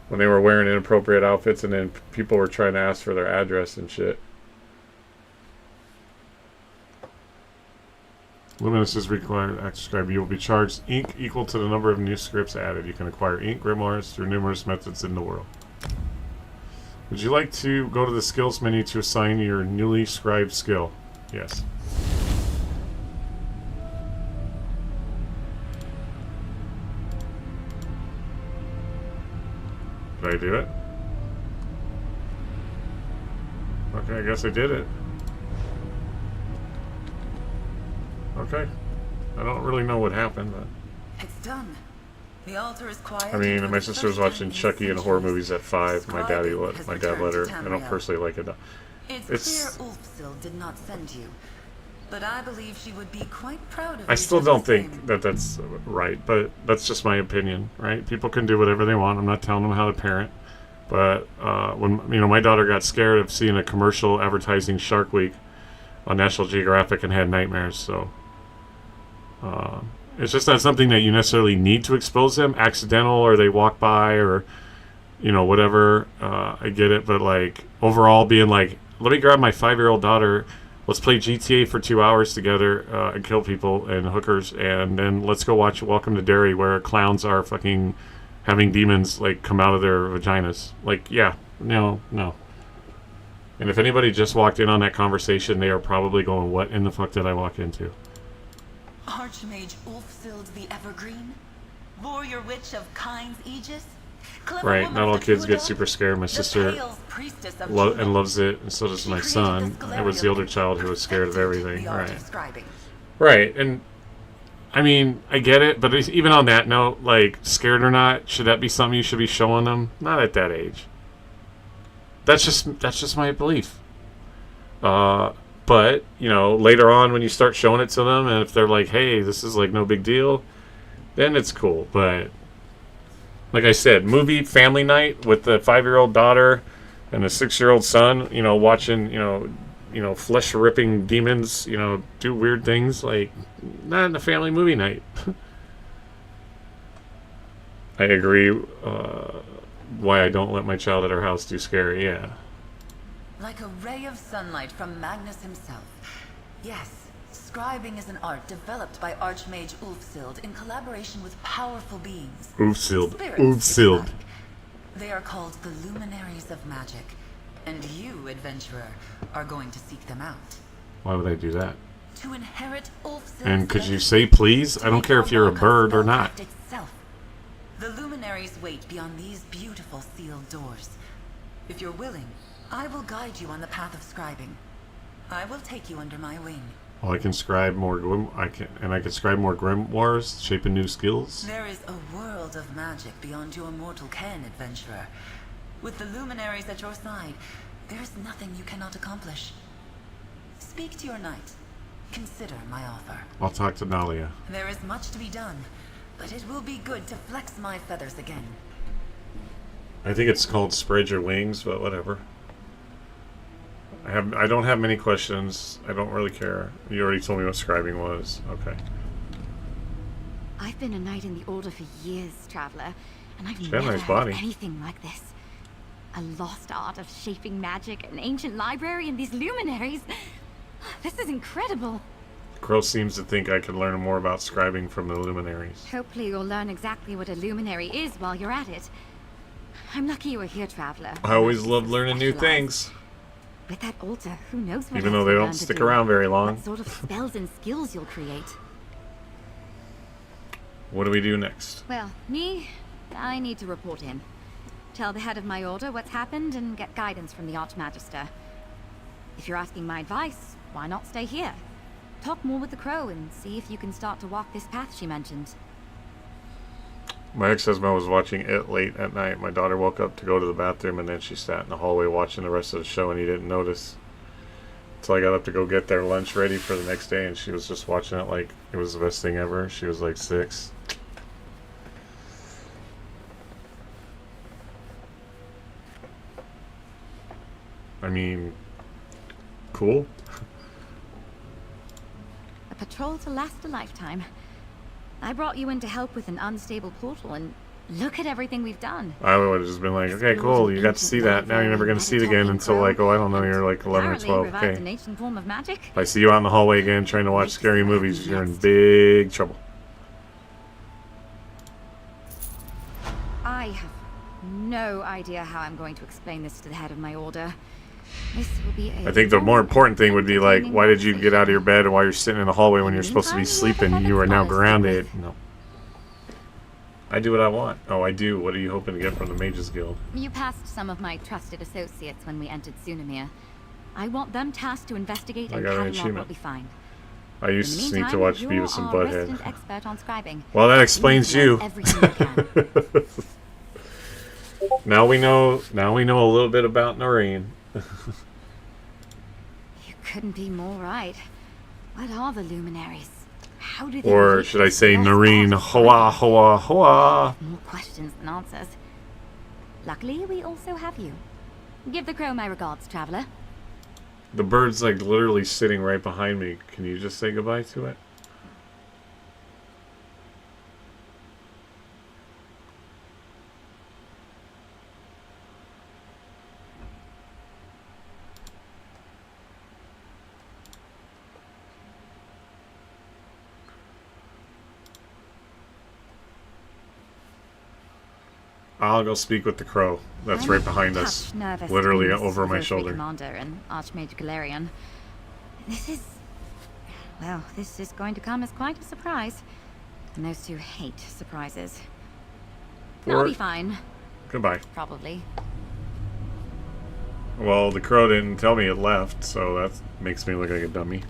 when they were wearing inappropriate outfits, and then people were trying to ask for their address and shit. Luminous is required to subscribe. You will be charged ink equal to the number of new scripts added. You can acquire ink grimoires through numerous methods in the world. Would you like to go to the skills menu to assign your newly scribed skill? Yes. Did I do it? Okay, I guess I did it. Okay. I don't really know what happened, but... It's done. The altar is quiet. I mean, my sister was watching Chucky and horror movies at 5. My dad let her. I don't personally like it. It's clear Ulfsil did not send you, but I believe she would be quite proud of you. I still don't think that that's right, but that's just my opinion, right? People can do whatever they want. I'm not telling them how to parent. But when my daughter got scared of seeing a commercial advertising Shark Week on National Geographic and had nightmares, so... it's just not something that you necessarily need to expose them. Accidental, or they walk by, or whatever. I get it, but like overall, being like, let me grab my 5-year-old daughter, let's play GTA for 2 hours together and kill people and hookers, and then let's go watch Welcome to Derry, where clowns are fucking having demons like come out of their vaginas. Like, yeah, no. And if anybody just walked in on that conversation, they are probably going, "What in the fuck did I walk into?" Archmage Ulfsild the Evergreen? Warrior Witch of Kind's Aegis? Right, not all kids get super scared. My sister loves it, and so does my son. It was the older child who was scared of everything. Right, and I mean, I get it, but even on that note, like, scared or not, should that be something you should be showing them? Not at that age. That's just my belief. But, later on when you start showing it to them, and if they're like, hey, this is like no big deal, then it's cool. But, like I said, movie family night with the 5-year-old daughter and the 6-year-old son, watching, flesh-ripping demons, do weird things, like, not in a family movie night. I agree, why I don't let my child at our house do scary, yeah. Like a ray of sunlight from Magnus himself. Yes, scribing is an art developed by Archmage Ulfsild in collaboration with powerful beings. Ulfsild. They are called the Luminaries of Magic, and you, adventurer, are going to seek them out. Why would I do that? To inherit Ulfsild's And could you say please? I don't care if you're a bird or not. The Luminaries wait beyond these beautiful sealed doors. If you're willing, I will guide you on the path of scribing. I will take you under my wing. Well, I can scribe more. I can scribe more grimoires, shaping new skills. There is a world of magic beyond your mortal ken, adventurer. With the Luminaries at your side, there is nothing you cannot accomplish. Speak to your knight. Consider my offer. I'll talk to Nalia. There is much to be done, but it will be good to flex my feathers again. I think it's called spread your wings, but whatever. I don't have many questions. I don't really care. You already told me what scribing was. Okay. I've been a knight in the Order for years, Traveler, and I've She got a never nice heard body. of anything like this. A lost art of shaping magic, an ancient library, and these luminaries. This is incredible. Crow seems to think I could learn more about scribing from the luminaries. Hopefully you'll learn exactly what a luminary is while you're at it. I'm lucky you were here, Traveler. I always love learning new things. With that altar, who knows what Even else though they you'll don't learn to stick do. around very long. What sort of spells and skills you'll create. What do we do next? Well, I need to report in. Tell the head of my order what's happened and get guidance from the Archmagister. If you're asking my advice, why not stay here? Talk more with the crow and see if you can start to walk this path she mentioned. My ex-husband was watching it late at night. My daughter woke up to go to the bathroom, and then she sat in the hallway watching the rest of the show, and he didn't notice. Until I got up to go get their lunch ready for the next day, and she was just watching it like it was the best thing ever. She was like 6. I mean, cool. A patrol to last a lifetime. I brought you in to help with an unstable portal, and look at everything we've done. I would have just been like, okay, cool, you got to see that. Now you're never going to see it again until, like, oh, I don't know, you're like 11 or 12. Revived an Okay. ancient form of magic. If I see you out in the hallway again trying to watch scary movies, you're in big trouble. I have no idea how I'm going to explain this to the head of my order. This will be I think the more important thing would be like, why did you get out of your bed while you're sitting in the hallway when you're supposed to be sleeping? You are now grounded. No. I do what I want. Oh, I do. What are you hoping to get from the Mages Guild? You passed some of my trusted associates when we entered Sunamir. I want them tasked to investigate I and got an catalog achievement. what we find. I used to sneak to watch Beavis and Butthead. Expert on scribing. Well, that explains you. Now we know a little bit about Noreen. You couldn't be more right. What are the luminaries? How do they Or reach should I this say lost Noreen? art of Hoa, hoa, hoa. More questions than answers. Luckily, we also have you. Give the crow my regards, traveler. The bird's like literally sitting right behind me. Can you just say goodbye to it? I'll go speak with the crow. That's I'm right behind us. nervous Literally to miss over my Rosary shoulder. Commander and Archmage Galerion. This is going to come as quite a surprise. And those two hate surprises. I'll be fine. Goodbye. Probably. Well, the crow didn't tell me it left, so that makes me look like a dummy.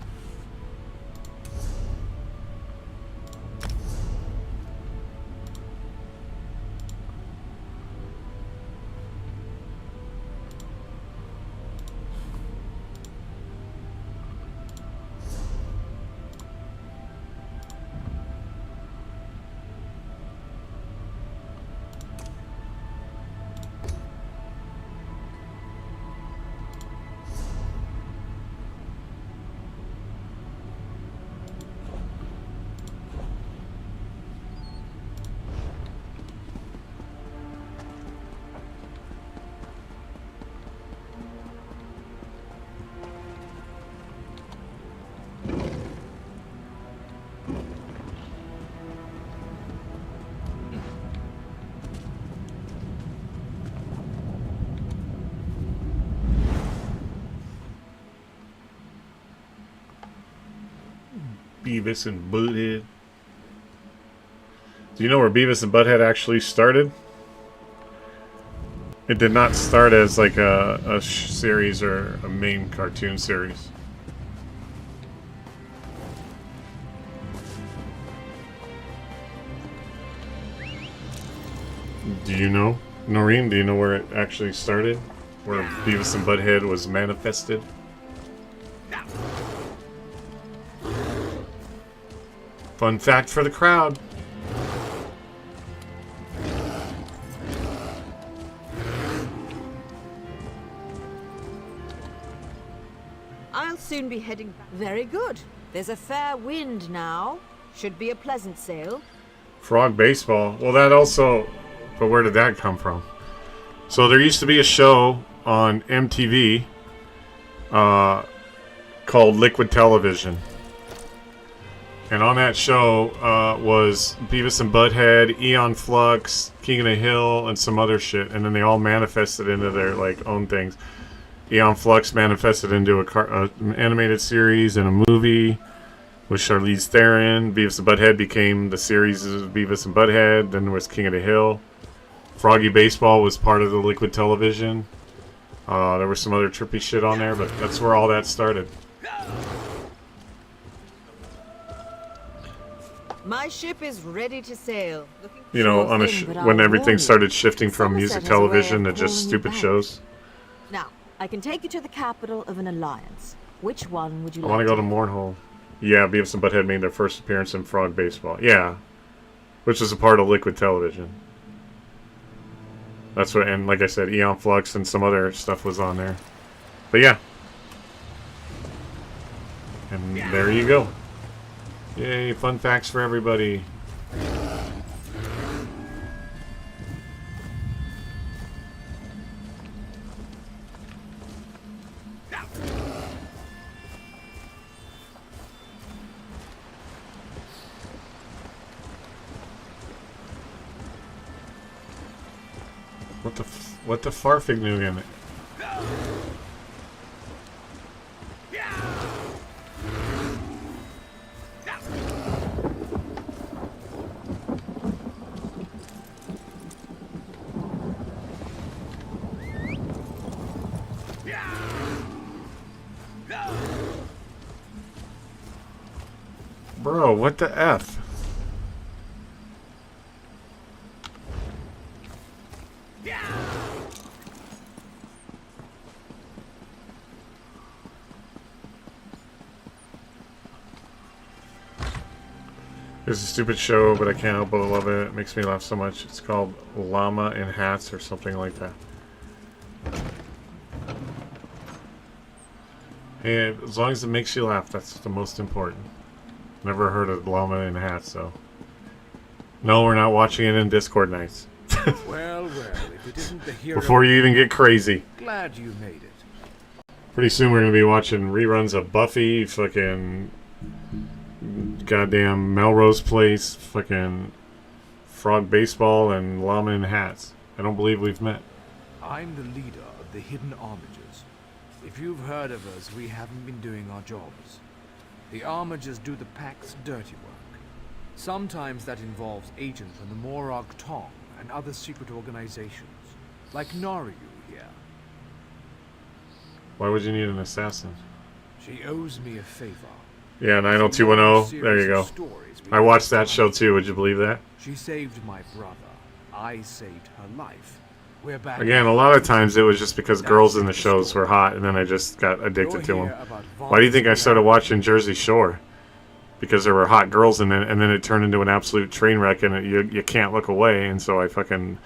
Beavis and Butthead. Do you know where Beavis and Butthead actually started? It did not start as like a series or a main cartoon series. Do you know? Noreen, do you know where it actually started? Where Beavis and Butthead was manifested? Fun fact for the crowd. soon be heading... Very good. There's a fair wind now. Should be a pleasant sail. Frog baseball. Well, that also... But where did that come from? So there used to be a show on MTV called Liquid Television. And on that show was Beavis and Butthead, Eon Flux, King of the Hill, and some other shit. And then they all manifested into their like own things. Eon Flux manifested into an animated series and a movie with Charlize Theron. Beavis and Butthead became the series of Beavis and Butthead. Then there was King of the Hill. Froggy Baseball was part of the Liquid Television. There was some other trippy shit on there, but that's where all that started. My ship is ready to sail. You know, on when everything started shifting from music Somerset has a way television to of just calling you stupid back. shows. Now, I can take you to the capital of an alliance. Which one would you I like want to go to Mournhole. Yeah, Beavis and Butthead made their first appearance in Frog Baseball. Yeah, which was a part of Liquid Television. That's what, and like I said, Eon Flux and some other stuff was on there. But yeah. And there you go. Yay, fun facts for everybody. What the farfig new in it? Bro, what the F? It's a stupid show, but I can't help but love it. It makes me laugh so much. It's called Llama in Hats or something like that. And as long as it makes you laugh, that's the most important. Never heard of Llama in Hats, so. No, we're not watching it in Discord nights. Well, if it isn't the hero... Before you even get crazy. Glad you made it. Pretty soon we're going to be watching reruns of Buffy, fucking... goddamn Melrose Place, fucking Frog Baseball, and Llama in Hats. I don't believe we've met. I'm the leader of the Hidden Armigers. If you've heard of us, we haven't been doing our jobs. The Armigers do the Pack's dirty work. Sometimes that involves agents from the Morag Tong and other secret organizations, like Naryu here. Why would you need an assassin? She owes me a favor. Yeah, 90210. There you go. I watched that show too. Would you believe that? She saved my brother. I saved her life. We're back. Again, a lot of times it was just because girls in the shows were hot, and then I just got addicted to them. Why do you think I started watching Jersey Shore? Because there were hot girls in it, and then it turned into an absolute train wreck, and you can't look away. And so I fucking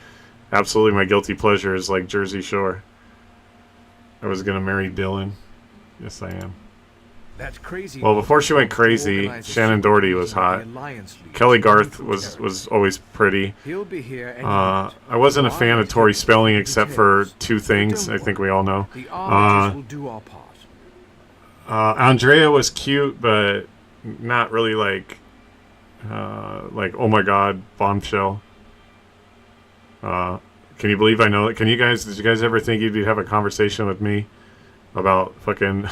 absolutely, my guilty pleasure is like Jersey Shore. I was gonna marry Dylan. Yes, I am. That crazy. Well, before she went crazy, Shannon Doherty was hot. Kelly Garth was always pretty. He'll be here I wasn't a fan of Tori Spelling except for two things. I think we all know. The Armigers will do our part. Andrea was cute, but not really like oh my god, bombshell. Can you believe I know it? Did you guys ever think you'd have a conversation with me about fucking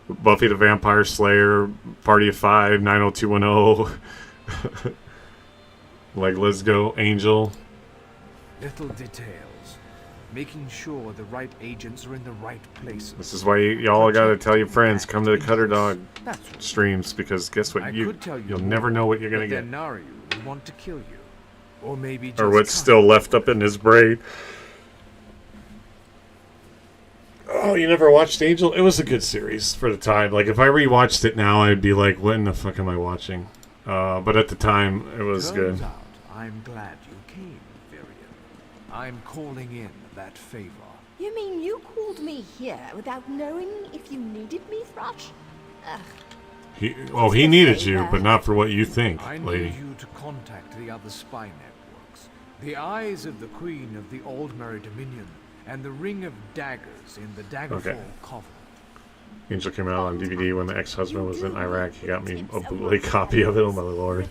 Buffy the Vampire Slayer, Party of Five, 90210, like let's go, Angel? Little details, making sure the right agents are in the right places. This is why y'all gotta tell your friends, come to the Cutter Dog streams, because guess what, you'll never know what you're gonna get. Naryu will want to kill you, or maybe just or what's still left up in his brain. Oh, you never watched Angel? It was a good series for the time. Like, if I rewatched it now, I'd be like, what in the fuck am I watching? But at the time, it was good. Turns out, I'm glad you came, Virion. I'm calling in that favor. You mean you called me here without knowing if you needed me, Thrush? Ugh. He needed you, but not for what you think, I lady. need you to contact the other spy networks. The Eyes of the Queen of the Aldmeri Dominion and the Ring of Daggers in the Daggerfall Covenant. Angel came out on DVD when the ex-husband was in Iraq. He got me a bootleg copy of it. Oh my lord.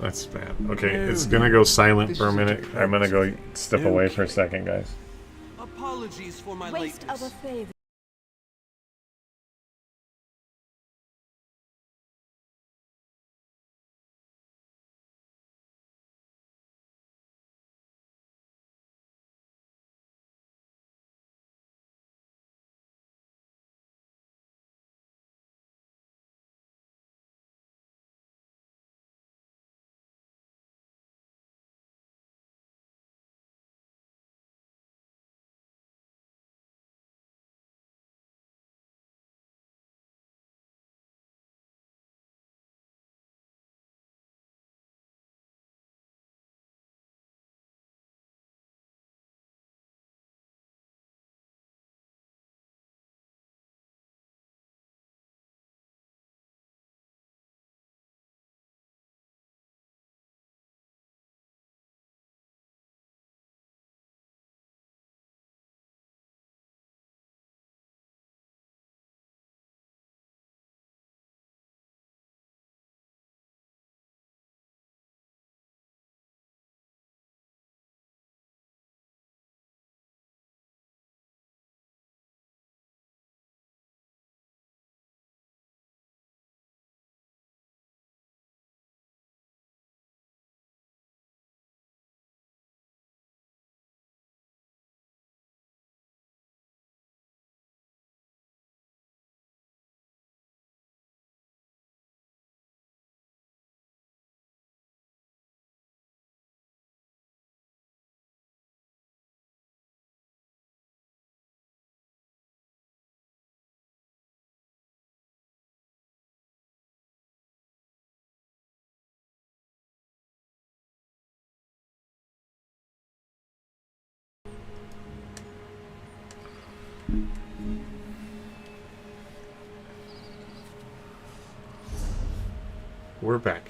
That's bad. Okay, it's gonna go silent for a minute. I'm gonna go step away for a second, guys. Apologies for my Waste lateness. of a favor. We're back.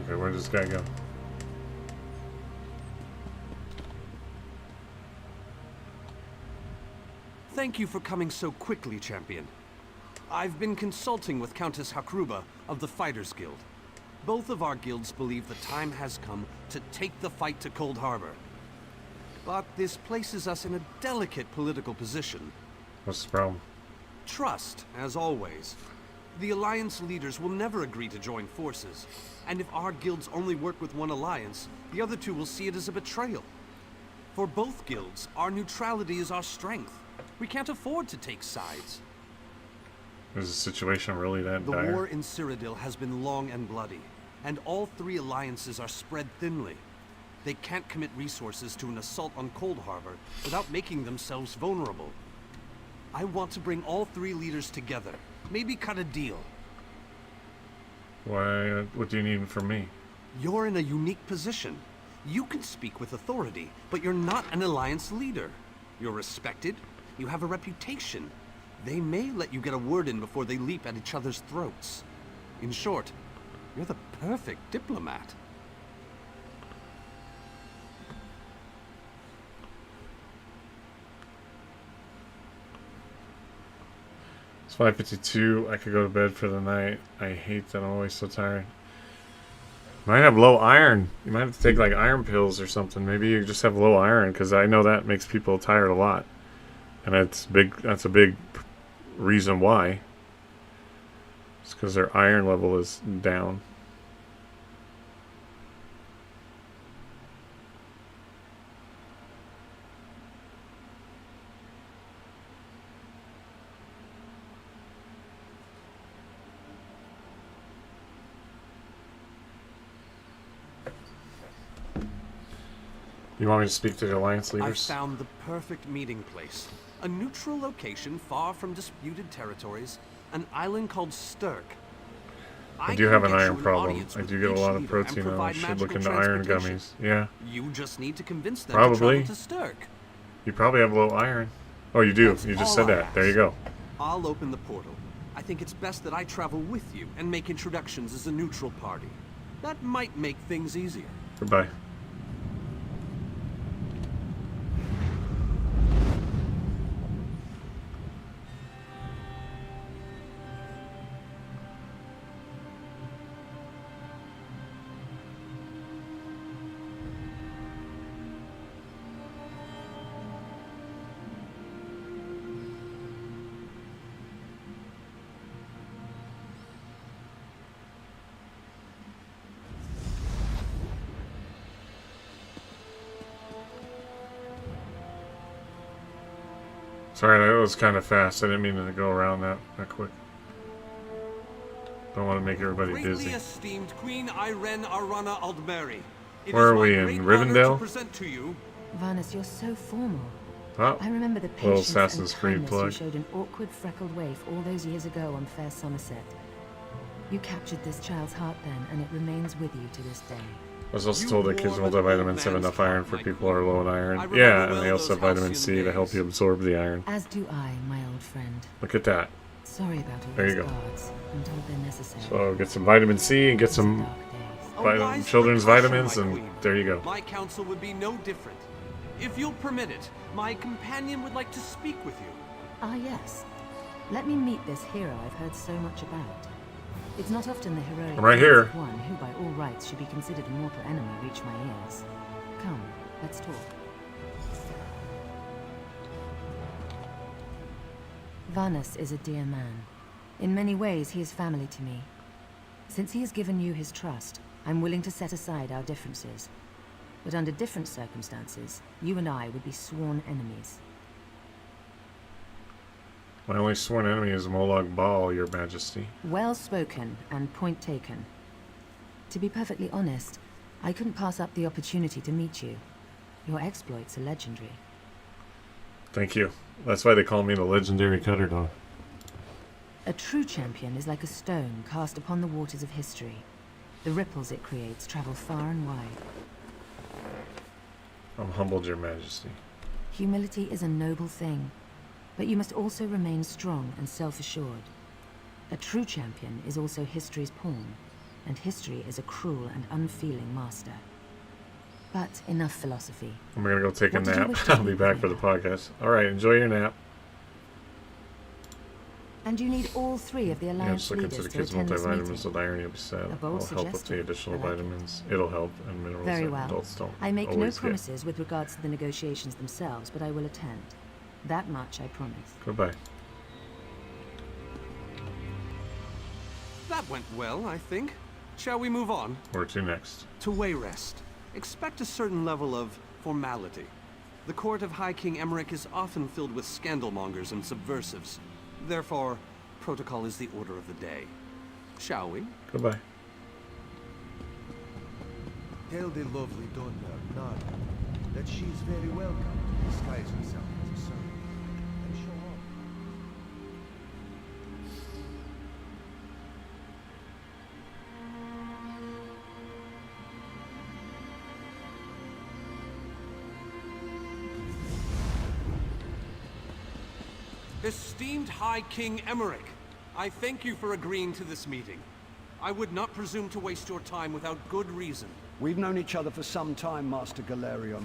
Okay, where does this guy go? Thank you for coming so quickly, Champion. I've been consulting with Countess Hakruba of the Fighters Guild. Both of our guilds believe the time has come to take the fight to Cold Harbor. But this places us in a delicate political position. What's the problem? Trust, as always. The Alliance leaders will never agree to join forces. And if our guilds only work with one alliance, the other two will see it as a betrayal. For both guilds, our neutrality is our strength. We can't afford to take sides. Is the situation really that The dire? war in Cyrodiil has been long and bloody, and all three alliances are spread thinly. They can't commit resources to an assault on Cold Harbor without making themselves vulnerable. I want to bring all three leaders together, maybe cut a deal. Why? What do you need from me? You're in a unique position. You can speak with authority, but you're not an alliance leader. You're respected, you have a reputation. They may let you get a word in before they leap at each other's throats. In short, you're the perfect diplomat. It's 5:52. I could go to bed for the night. I hate that I'm always so tired. Might have low iron. You might have to take like iron pills or something. Maybe you just have low iron, because I know that makes people tired a lot, and that's big. That's a big reason why. It's because their iron level is down. You want me to speak to the Alliance leaders? I found the perfect meeting place. A neutral location far from disputed territories. An island called Stirk. I do have an iron problem. I do get a lot of protein though. I should look into iron gummies. Yeah. You just need to convince them Probably. to travel to Sturk. You probably have low iron. Oh, you do. That's You just all said I that. ask. There you go. I'll open the portal. I think it's best that I travel with you and make introductions as a neutral party. That might make things easier. Goodbye. Sorry, that was kind of fast. I didn't mean to go around that quick. Don't want to make everybody Greatly dizzy. esteemed Queen Irene Arana Aldmeri. Where are we, in Rivendell? Present to you. Varnus, you're so formal. Oh, I remember the little patience Assassin's and Creed kindness you plug. showed an awkward, freckled waif all those years ago on fair Somerset. You captured this child's heart then, and it remains with you to this day. I was also You told that kids wore with an multivitamins old have enough man's iron heart, for my people who are low in iron. remember Yeah, and well they also have those vitamin halcyon C to help days. you absorb the iron. As do I, my old friend. Look at that. Sorry about all There you those go. guards. I'm told they're necessary. So get some vitamin C and get some Dark days. A wise children's precaution, vitamins, my and queen. there you go. My counsel would be no different. If you'll permit it, my companion would like to speak with you. Ah, yes. Let me meet this hero I've heard so much about. It's not often the heroic I'm right deeds here. of one who by all rights should be considered a mortal enemy reach my ears. Come, let's talk. Varnus is a dear man. In many ways, he is family to me. Since he has given you his trust, I'm willing to set aside our differences. But under different circumstances, you and I would be sworn enemies. My only sworn enemy is Molag Bal, Your Majesty. Well spoken and point taken. To be perfectly honest, I couldn't pass up the opportunity to meet you. Your exploits are legendary. Thank you. That's why they call me the legendary cutter dog. A true champion is like a stone cast upon the waters of history. The ripples it creates travel far and wide. I'm humbled, Your Majesty. Humility is a noble thing, but you must also remain strong and self-assured. A true champion is also history's pawn, and history is a cruel and unfeeling master. But enough philosophy. I'm gonna go take a What did you nap. wish to I'll be eat back for for the dinner? podcast. Alright, enjoy your nap. And you need all three of the Yeah, Alliance just look into leaders the to kids' attend this multivitamins meeting. with iron, you'll be sad. A bold It'll help with the suggestion. additional I like it. vitamins. It'll help, and minerals Very that well. adults don't I make no always get. promises with regards to the negotiations themselves, but I will attend. That much I promise. Goodbye. That went well, I think. Shall we move on? Where to next? To Wayrest. Expect a certain level of formality. The court of High King Emmerich is often filled with scandalmongers and subversives. Therefore, protocol is the order of the day. Shall we? Goodbye. Tell the lovely daughter, Nara, that she is very welcome to disguise herself as a servant and show off. Esteemed High King Emmerich, I thank you for agreeing to this meeting. I would not presume to waste your time without good reason. We've known each other for some time, Master Galerion.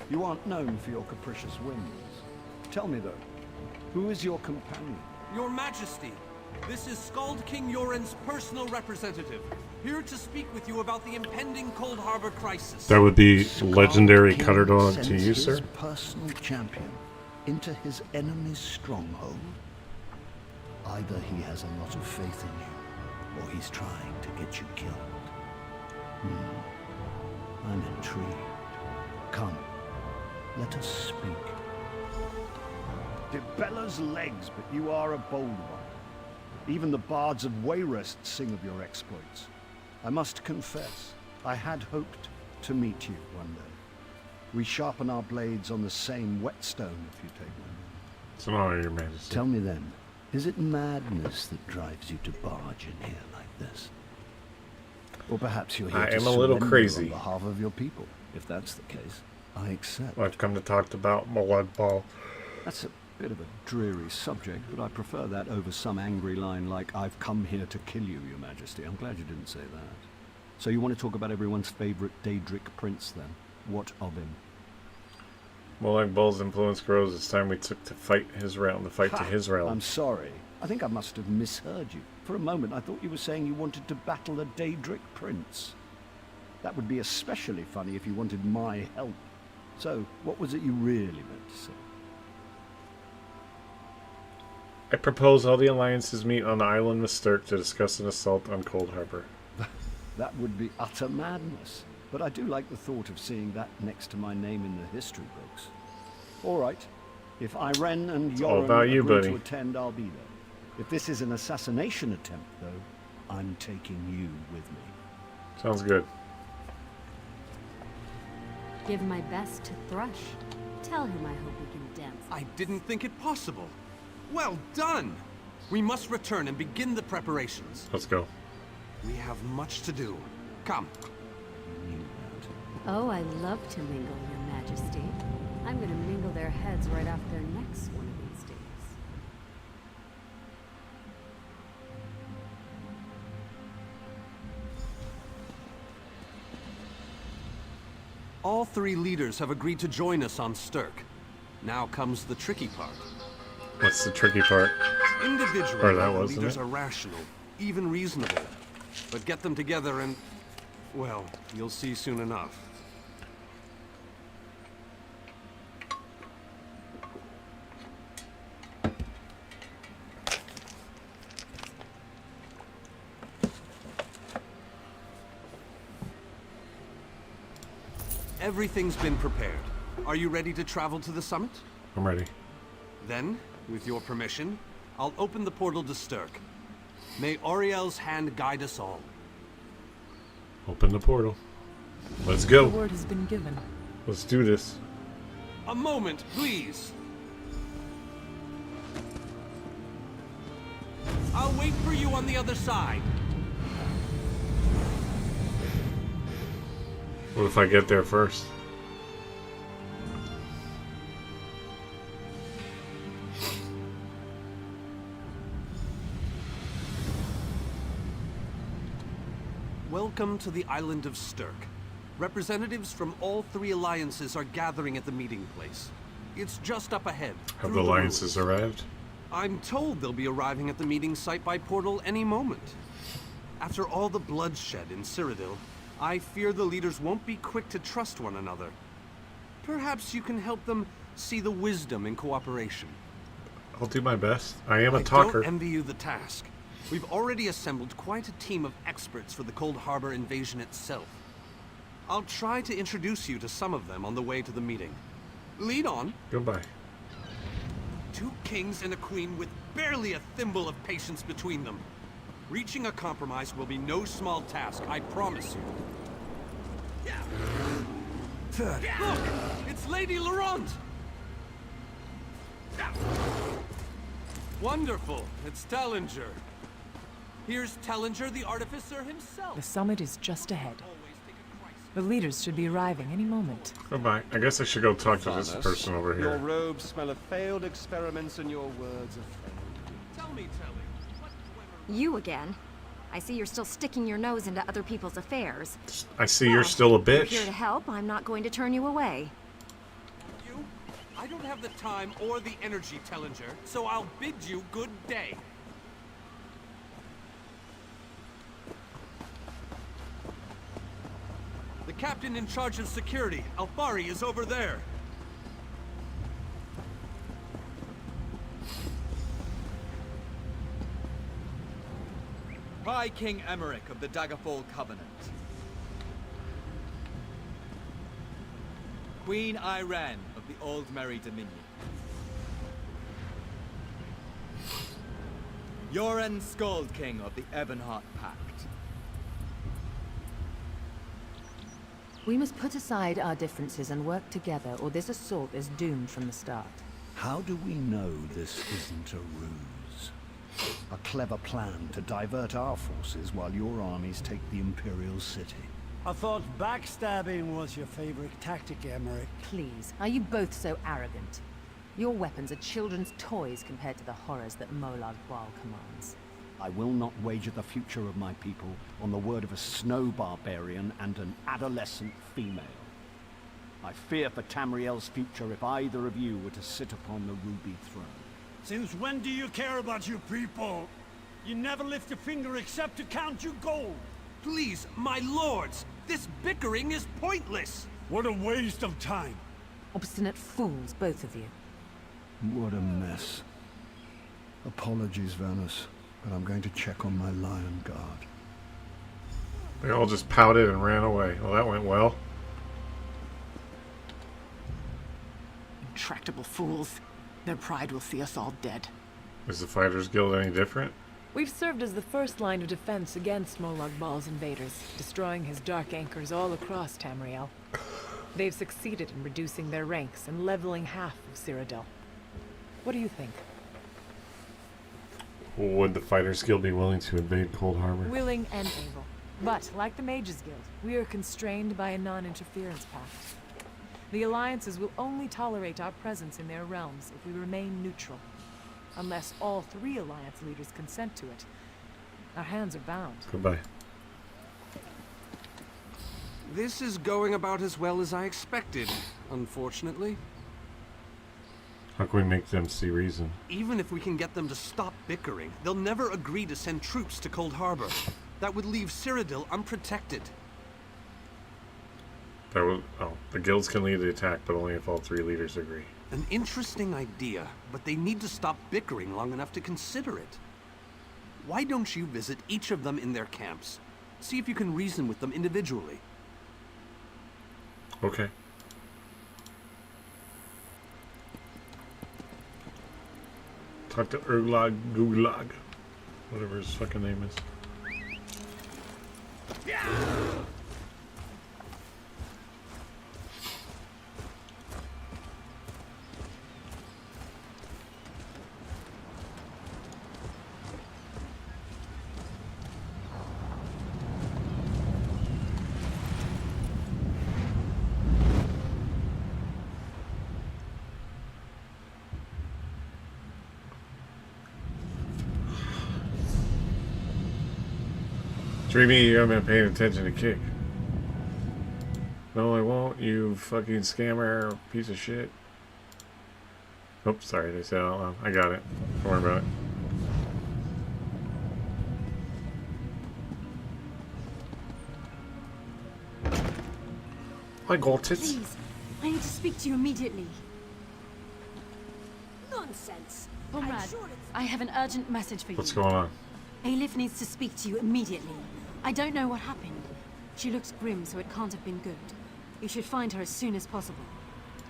You aren't known for your capricious whims. Tell me, though, who is your companion? Your Majesty, this is Skald King Yoren's personal representative, here to speak with you about the impending Cold Harbor crisis. That would be legendary King cutter dog sends to you, his sir? personal champion into his enemy's stronghold. Either he has a lot of faith in you, or he's trying to get you killed. I'm intrigued. Come, let us speak. Debella's legs, but you are a bold one. Even the bards of Wayrest sing of your exploits. I must confess, I had hoped to meet you one day. We sharpen our blades on the same whetstone, if you take one. It's an honor, Your Majesty. Tell me then, is it madness that drives you to barge in here like this. Or perhaps you're here I to am a little surrender crazy. on behalf of your people. If that's the case, I accept. I've come to talk about Blood Ball. That's a bit of a dreary subject, but I prefer that over some angry line like, "I've come here to kill you, Your Majesty." I'm glad you didn't say that. So you want to talk about everyone's favorite Daedric prince, then? What of him? Well, like Bull's influence grows, it's time we took to fight his realm, to his realm. I'm sorry. I think I must have misheard you. For a moment, I thought you were saying you wanted to battle a Daedric prince. That would be especially funny if you wanted my help. So, what was it you really meant to say? I propose all the alliances meet on the island of Stirk to discuss an assault on Cold Harbor. That would be utter madness. But I do like the thought of seeing that next to my name in the history books. All right. If Irene and all Yoren about you, agree buddy. to attend, I'll be there. If this is an assassination attempt, though, I'm taking you with me. Sounds good. Give my best to Thrush. Tell him I hope he can dance. I didn't think it possible. Well done! We must return and begin the preparations. Let's go. We have much to do. Come. Oh, I love to mingle, Your Majesty. I'm gonna mingle their heads right off their necks one of these days. All three leaders have agreed to join us on Stirk. Now comes the tricky part. What's the tricky part? Individually, Or that the wasn't leaders it? are rational, even reasonable. But get them together and, well, you'll see soon enough. Everything's been prepared. Are you ready to travel to the summit? I'm ready. Then, with your permission, I'll open the portal to Stirk. May Auriel's hand guide us all. Open the portal. Let's go. The word has been given. Let's do this. A moment, please. I'll wait for you on the other side. What if I get there first? Welcome to the island of Stirk. Representatives from all three alliances are gathering at the meeting place. It's just up ahead. Have through the road. alliances arrived? I'm told they'll be arriving at the meeting site by portal any moment. After all the bloodshed in Cyrodiil, I fear the leaders won't be quick to trust one another. Perhaps you can help them see the wisdom in cooperation. I'll do my best. I am a talker. I don't envy you the task. We've already assembled quite a team of experts for the Cold Harbor invasion itself. I'll try to introduce you to some of them on the way to the meeting. Lead on. Goodbye. 2 kings and a queen with barely a thimble of patience between them. Reaching a compromise will be no small task, I promise you. Look! It's Lady Laurent! Wonderful! It's Tellinger. Here's Tellinger, the artificer himself. The summit is just ahead. The leaders should be arriving any moment. Goodbye. I guess I should go talk to this Thanos, person over Your here. robes smell of failed experiments and your words of failed. Tell me, Telly. You again? I see you're still sticking your nose into other people's affairs. I see you're still a If you're here bitch. to help, I'm not going to turn you away. You? I don't have the time or the energy, Tellinger, so I'll bid you good day. The captain in charge of security, Alfari, is over there. High King Emmerich of the Daggerfall Covenant. Queen Irene of the Old Merry Dominion. Yoren Skald King of the Ebonheart Pact. We must put aside our differences and work together, or this assault is doomed from the start. How do we know this isn't a ruse? A clever plan to divert our forces while your armies take the Imperial city. I thought backstabbing was your favorite tactic, Emmerich. Please, are you both so arrogant? Your weapons are children's toys compared to the horrors that Molag Bal commands. I will not wager the future of my people on the word of a snow barbarian and an adolescent female. I fear for Tamriel's future if either of you were to sit upon the ruby throne. Since when do you care about your people? You never lift a finger except to count your gold. Please, my lords, this bickering is pointless. What a waste of time. Obstinate fools, both of you. What a mess. Apologies, Vernus, but I'm going to check on my lion guard. They all just pouted and ran away. Well, that went well. Intractable fools. Their pride will see us all dead. Is the Fighters Guild any different? We've served as the first line of defense against Molag Bal's invaders, destroying his dark anchors all across Tamriel. They've succeeded in reducing their ranks and leveling half of Cyrodiil. What do you think? Would the Fighters Guild be willing to invade Cold Harbor? Willing and able. But, like the Mages Guild, we are constrained by a non-interference pact. The alliances will only tolerate our presence in their realms if we remain neutral. Unless all 3 alliance leaders consent to it. Our hands are bound. Goodbye. This is going about as well as I expected, unfortunately. How can we make them see reason? Even if we can get them to stop bickering, they'll never agree to send troops to Cold Harbor. That would leave Cyrodiil unprotected. The guilds can lead the attack, but only if all 3 leaders agree. An interesting idea, but they need to stop bickering long enough to consider it. Why don't you visit each of them in their camps? See if you can reason with them individually. Okay. Talk to Urlag Gulag. Whatever his fucking name is. Dreamy, you haven't been paying attention to Kick. No, I won't, you fucking scammer piece of shit. Oops, sorry, they said it out loud. I got it. Don't worry about it. I got it. Please, I need to speak to you immediately. Nonsense. Comrade, I have an urgent message for you. What's going on? Aelif needs to speak to you immediately. I don't know what happened. She looks grim, so it can't have been good. You should find her as soon as possible.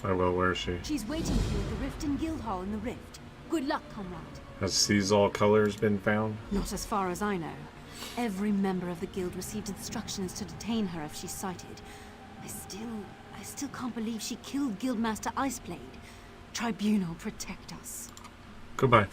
I will. Where is she? She's waiting for you at the Rift in Guildhall in the Rift. Good luck, comrade. Has Caesar colors been found? Not as far as I know. Every member of the guild received instructions to detain her if she's sighted. I still can't believe she killed Guildmaster Iceblade. Tribunal, protect us. Goodbye.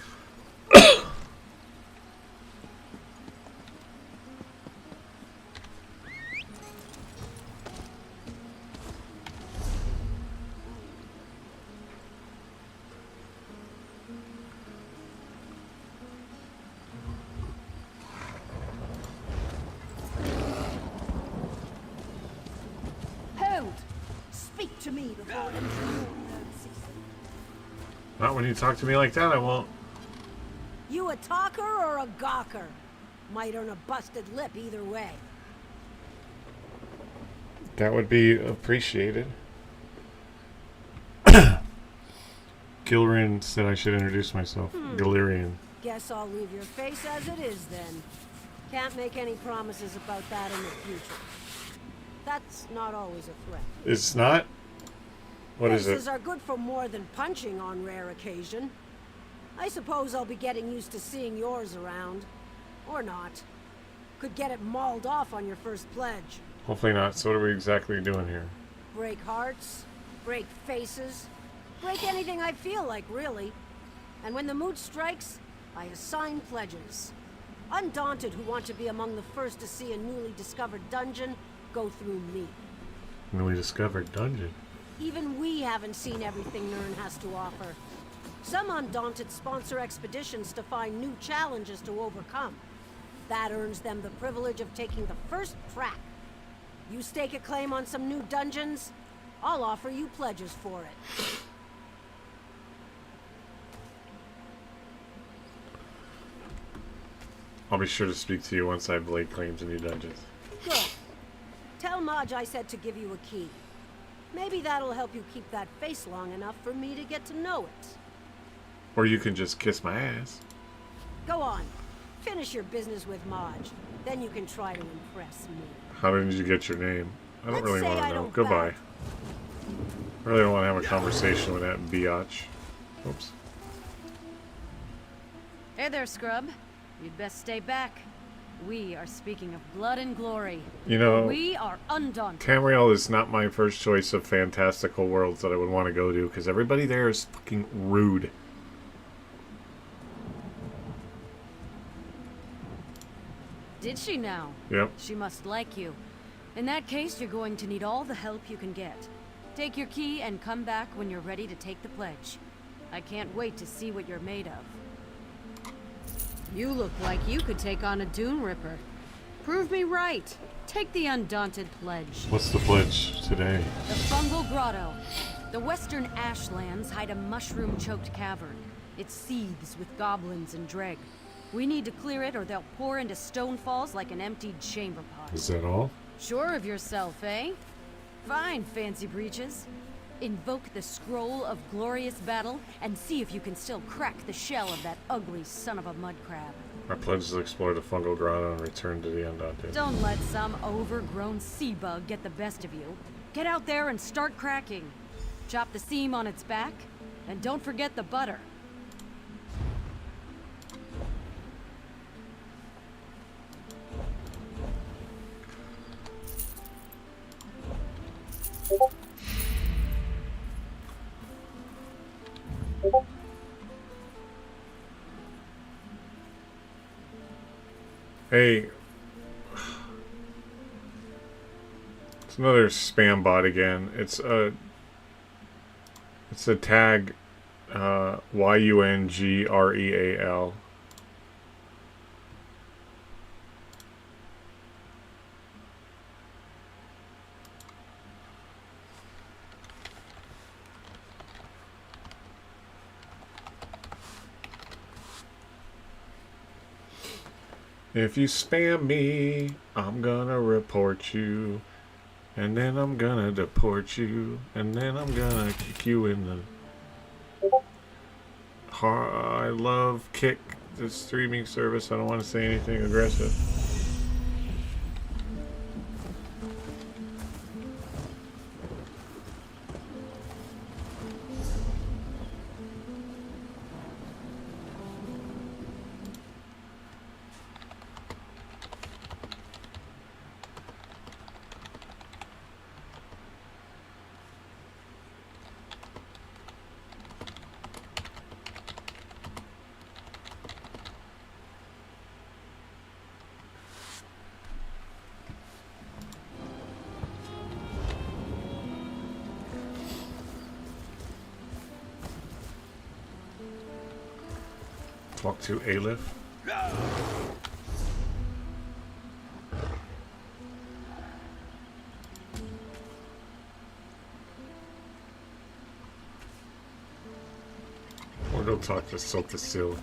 Speak to me before entering your nerve system. Not when you talk to me like that, I won't. You a talker or a gawker? Might earn a busted lip either way. That would be appreciated. Gilrian said I should introduce myself. Galerian. Guess I'll leave your face as it is then. Can't make any promises about that in the future. That's not always a threat. It's not? What is it? Faces are good for more than punching on rare occasion. I suppose I'll be getting used to seeing yours around. Or not. Could get it mauled off on your first pledge. Hopefully not. So what are we exactly doing here? Break hearts, break faces, break anything I feel like, really. And when the mood strikes, I assign pledges. Undaunted who want to be among the first to see a newly discovered dungeon go through me. Newly discovered dungeon. Even we haven't seen everything Nirn has to offer. Some Undaunted sponsor expeditions to find new challenges to overcome. That earns them the privilege of taking the first crack. You stake a claim on some new dungeons, I'll offer you pledges for it. I'll be sure to speak to you once I've laid claim to new dungeons. Good. Tell Maj I said to give you a key. Maybe that'll help you keep that face long enough for me to get to know it. Or you can just kiss my ass. Go on. Finish your business with Maj. Then you can try to impress me. How did you get your name? I don't really want to know. don't Goodbye. back. I really don't want to have a conversation with that biatch. Oops. Hey there, scrub. You'd best stay back. We are speaking of blood and glory. You know, we are Undaunted. Tamriel is not my first choice of fantastical worlds that I would want to go to, because everybody there is fucking rude. Did she now? Yep. She must like you. In that case, you're going to need all the help you can get. Take your key and come back when you're ready to take the pledge. I can't wait to see what you're made of. You look like you could take on a Dune Ripper. Prove me right. Take the Undaunted pledge. What's the pledge today? The Fungal Grotto. The western ashlands hide a mushroom-choked cavern. It seethes with goblins and dreg. We need to clear it or they'll pour into stone falls like an emptied chamber pot. Is that all? Sure of yourself, eh? Fine, Fancy Breeches. Invoke the Scroll of Glorious Battle and see if you can still crack the shell of that ugly son of a mud crab. I pledge to explore the fungal grotto and return to the Undaunted. Don't let some overgrown sea bug get the best of you. Get out there and start cracking. Chop the seam on its back, and don't forget the butter. Hey, it's another spam bot again. It's a tag, YUNGREAL. If you spam me, I'm gonna report you. And then I'm gonna deport you. And then I'm gonna kick you in the... I love Kick, the streaming service. I don't want to say anything aggressive. Talk to Aleph. Or go talk to Silkasil.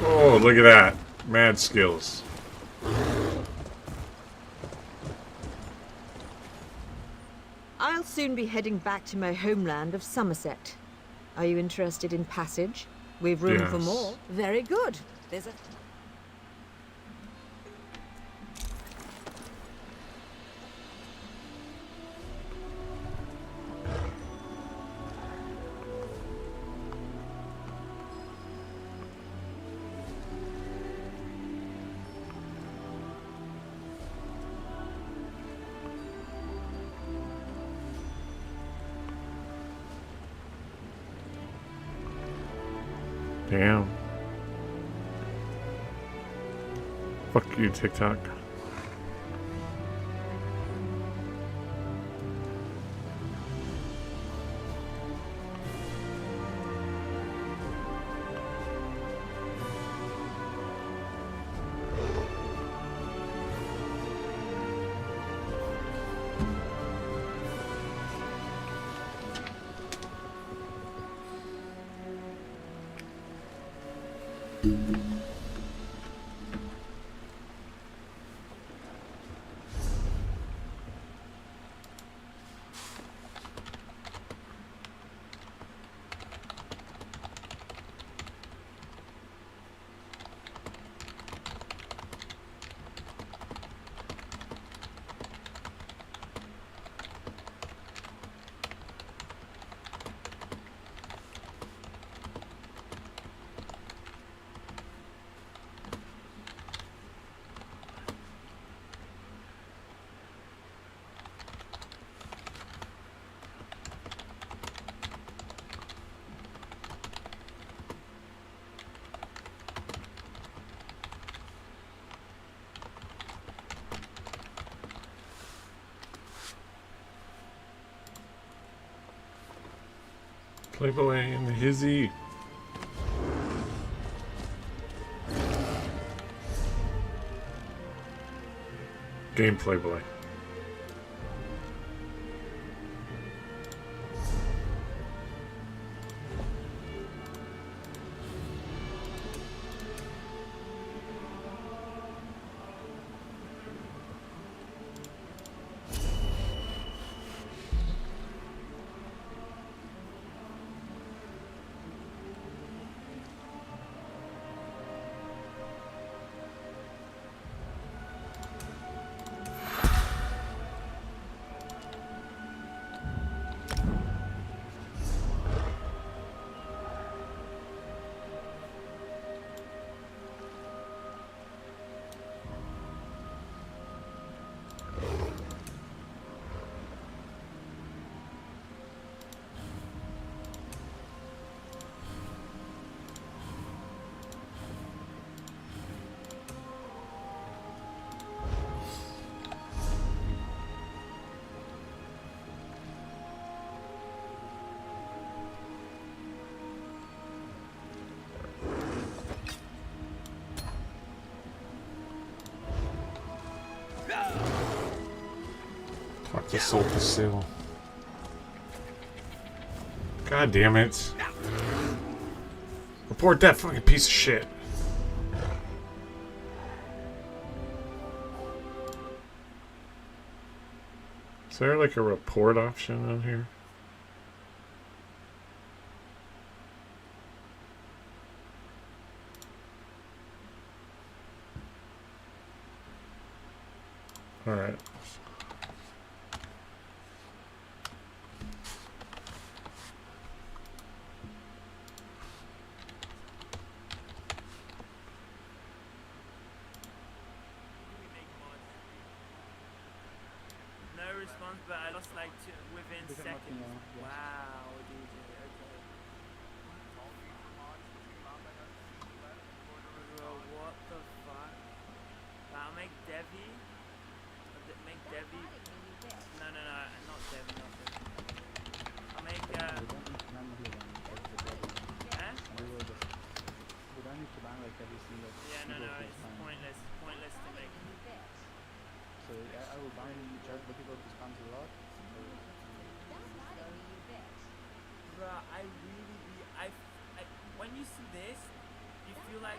Oh, look at that. Mad skills. I'll soon be heading back to my homeland of Somerset. Are you interested in passage? We've room for Yes. more. Very good. There's a... Damn. Fuck you, TikTok. Playboy and Hizzy. Game Playboy. Talk to Soul to Seal. God damn it. Report that fucking piece of shit. Is there like a report option on here? Alright. No response, but I lost like within seconds. Wow, DJ, okay. Bro, what the fuck? I'll make Devi. Make Devi. No, not Devi, not Devi. I'll make, huh? Yeah, no, it's pointless. Pointless to make. So I will ban just the people who spams a lot. Bruh, when you see this, you feel like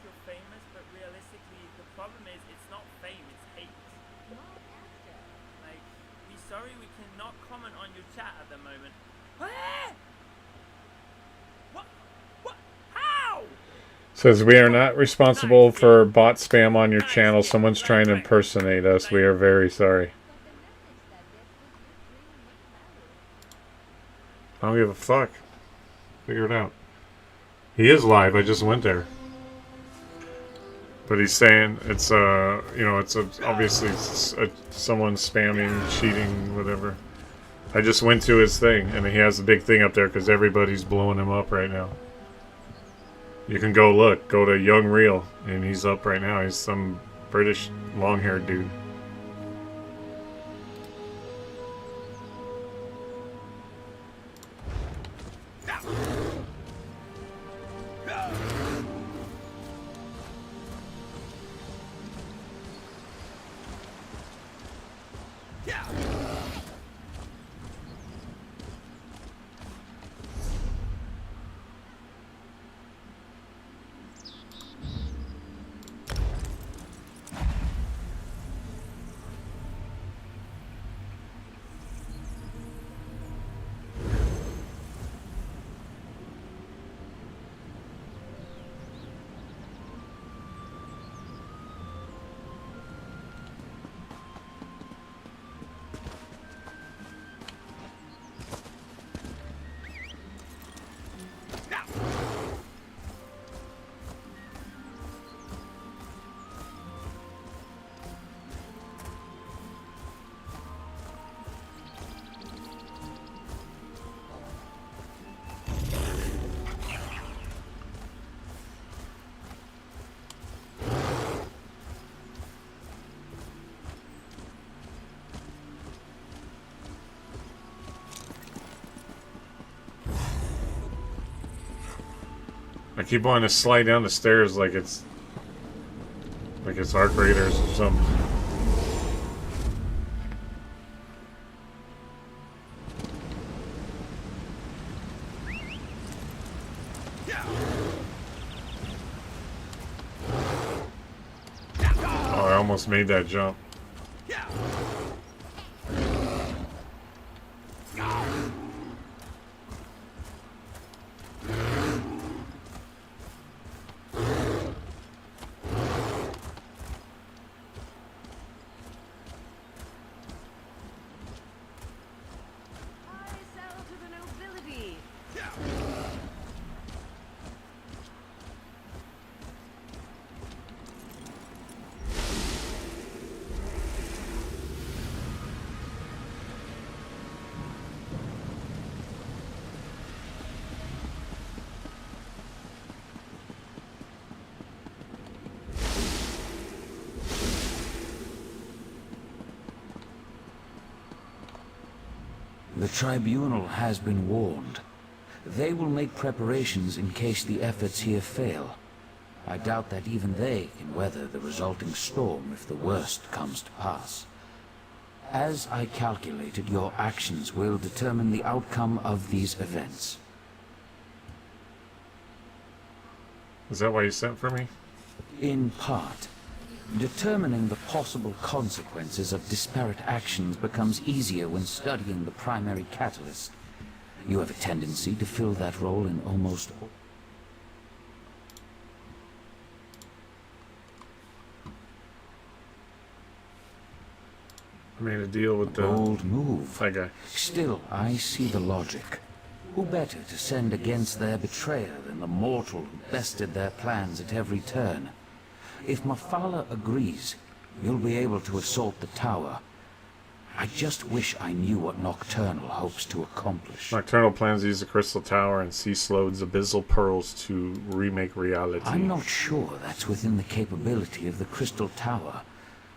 you're famous, but realistically, the problem is it's not fame, it's hate. Like, we're sorry we cannot comment on your chat at the moment. What? How? Says we are not responsible for bot spam on your channel. Someone's trying to impersonate us. We are very sorry. I don't give a fuck. Figure it out. He is live. I just went there. But he's saying it's it's obviously someone spamming, cheating, whatever. I just went to his thing, and he has a big thing up there because everybody's blowing him up right now. You can go look. Go to Young Real, and he's up right now. He's some British long-haired dude. I keep wanting to slide down the stairs like it's Arc Raiders or something. Oh, I almost made that jump. The Tribunal has been warned. They will make preparations in case the efforts here fail. I doubt that even they can weather the resulting storm if the worst comes to pass. As I calculated, your actions will determine the outcome of these events. Is that why you sent for me? In part. Determining the possible consequences of disparate actions becomes easier when studying the primary catalyst. You have a tendency to fill that role in almost all. I made a deal with the bold move. That guy. Still, I see the logic. Who better to send against their betrayer than the mortal who bested their plans at every turn? If Mafala agrees, you'll be able to assault the tower. I just wish I knew what Nocturnal hopes to accomplish. Nocturnal plans to use the Crystal Tower and Sea Slode's abyssal pearls to remake reality. I'm not sure that's within the capability of the Crystal Tower.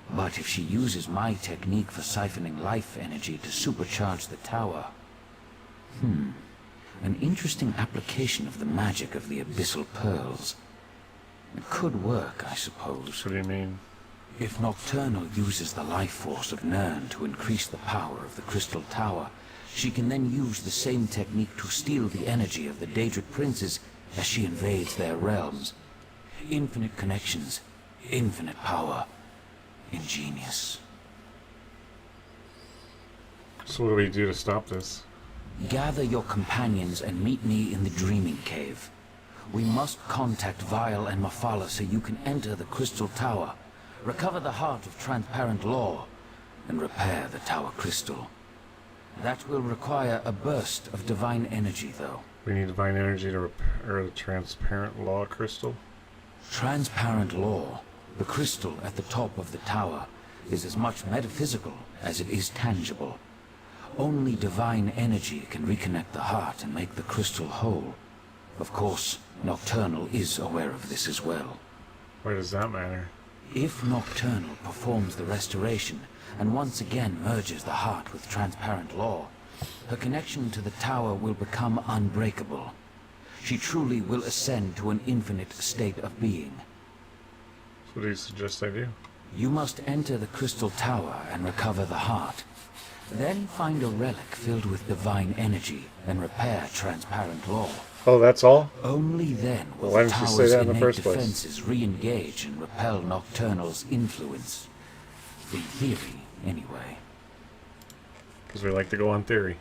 But if she uses my technique for siphoning life energy to supercharge the tower... An interesting application of the magic of the abyssal pearls. It could work, I suppose. What do you mean? If Nocturnal uses the life force of Nern to increase the power of the Crystal Tower, she can then use the same technique to steal the energy of the Daedric Princes as she invades their realms. Infinite connections, infinite power. Ingenious. So what do we do to stop this? Gather your companions and meet me in the Dreaming Cave. We must contact Vile and Mafala so you can enter the Crystal Tower, recover the heart of transparent law, and repair the Tower Crystal. That will require a burst of divine energy, though. We need divine energy to repair the transparent law crystal? Transparent law, the crystal at the top of the tower, is as much metaphysical as it is tangible. Only divine energy can reconnect the heart and make the crystal whole. Of course, Nocturnal is aware of this as well. Why does that matter? If Nocturnal performs the restoration and once again merges the heart with transparent law, her connection to the tower will become unbreakable. She truly will ascend to an infinite state of being. So what do you suggest I do? You must enter the crystal tower and recover the heart. Then find a relic filled with divine energy and repair transparent law. Oh, that's all? Only then will Why the didn't you say tower's that in the innate first place? defenses re-engage and repel Nocturnal's influence. In theory, anyway. Because we like to go on theory.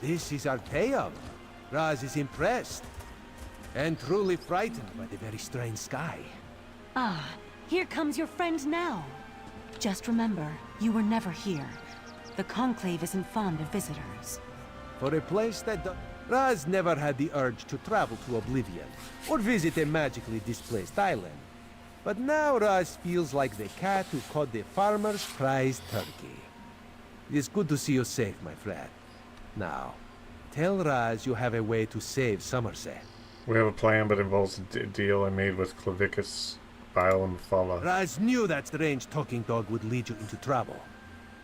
This is Arteum. Raz is impressed. And truly frightened by the very strange sky. Ah, here comes your friend now. Just remember, you were never here. The Conclave isn't fond of visitors. For a place that Raz never had the urge to travel to Oblivion, or visit a magically displaced island. But now Raz feels like the cat who caught the farmer's prized turkey. It is good to see you safe, my friend. Now, tell Raz you have a way to save Somerset. We have a plan, but involves a deal I made with Clavicus, Bile, and Fala. Raz knew that strange talking dog would lead you into trouble.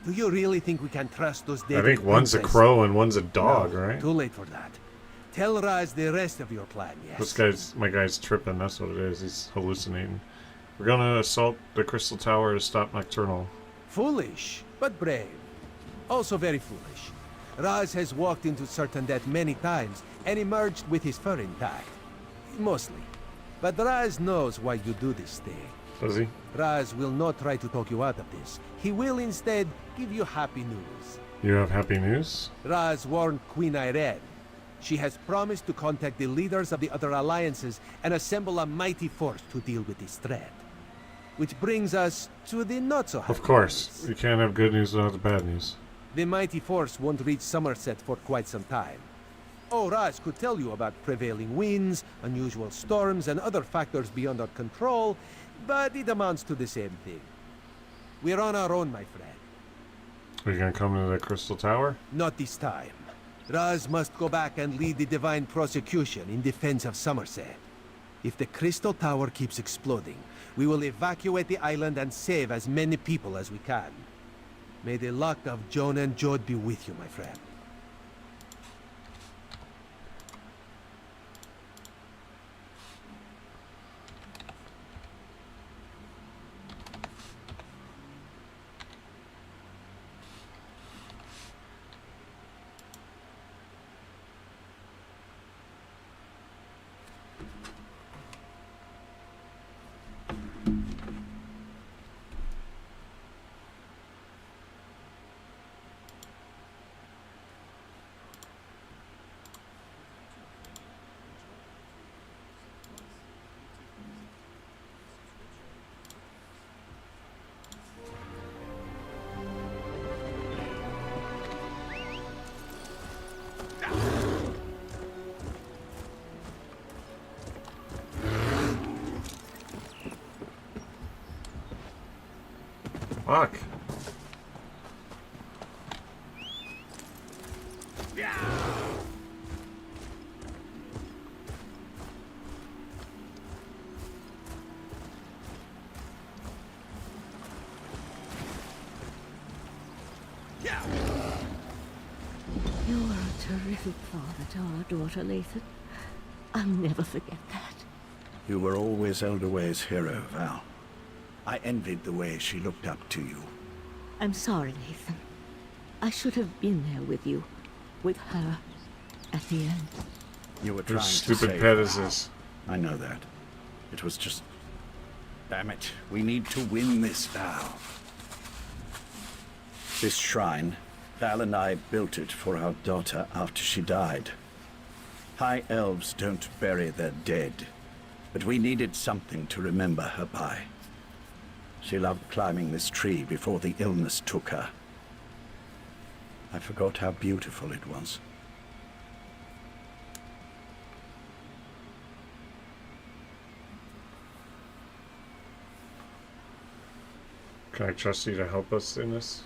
Do you really think we can trust those I think one's a princess? crow and one's a dog, No, right? Too late for that. Tell Raz the rest of your plan, yes? My guy's tripping, that's what it is. He's hallucinating. We're gonna assault the Crystal Tower to stop Nocturnal. Foolish, but brave. Also very foolish. Raz has walked into certain death many times and emerged with his fur intact. Mostly. But Raz knows why you do this thing. Does he? Raz will not try to talk you out of this. He will instead give you happy news. You have happy news? Raz warned Queen Irene. She has promised to contact the leaders of the other alliances and assemble a mighty force to deal with this threat. Which brings us to the not-so-happy Of course. You can't have good news without the bad news. The mighty force won't reach Somerset for quite some time. Oh, Raz could tell you about prevailing winds, unusual storms, and other factors beyond our control, but it amounts to the same thing. We're on our own, my friend. Are you gonna come to the Crystal Tower? Not this time. Raz must go back and lead the divine prosecution in defense of Somerset. If the Crystal Tower keeps exploding, we will evacuate the island and save as many people as we can. May the luck of Joan and Jode be with you, my friend. Fuck. You were a terrific father to our daughter, Lathan. I'll never forget that. You were always Elderway's hero, Val. I envied the way she looked up to you. I'm sorry, Lathan. I should have been there with you. With her. At the end. You were Whose trying to stupid save pet her. is this? I know that. It was just... Damn it. We need to win this now. This shrine, Val and I built it for our daughter after she died. High elves don't bury their dead. But we needed something to remember her by. She loved climbing this tree before the illness took her. I forgot how beautiful it was. Can I trust you to help us in this?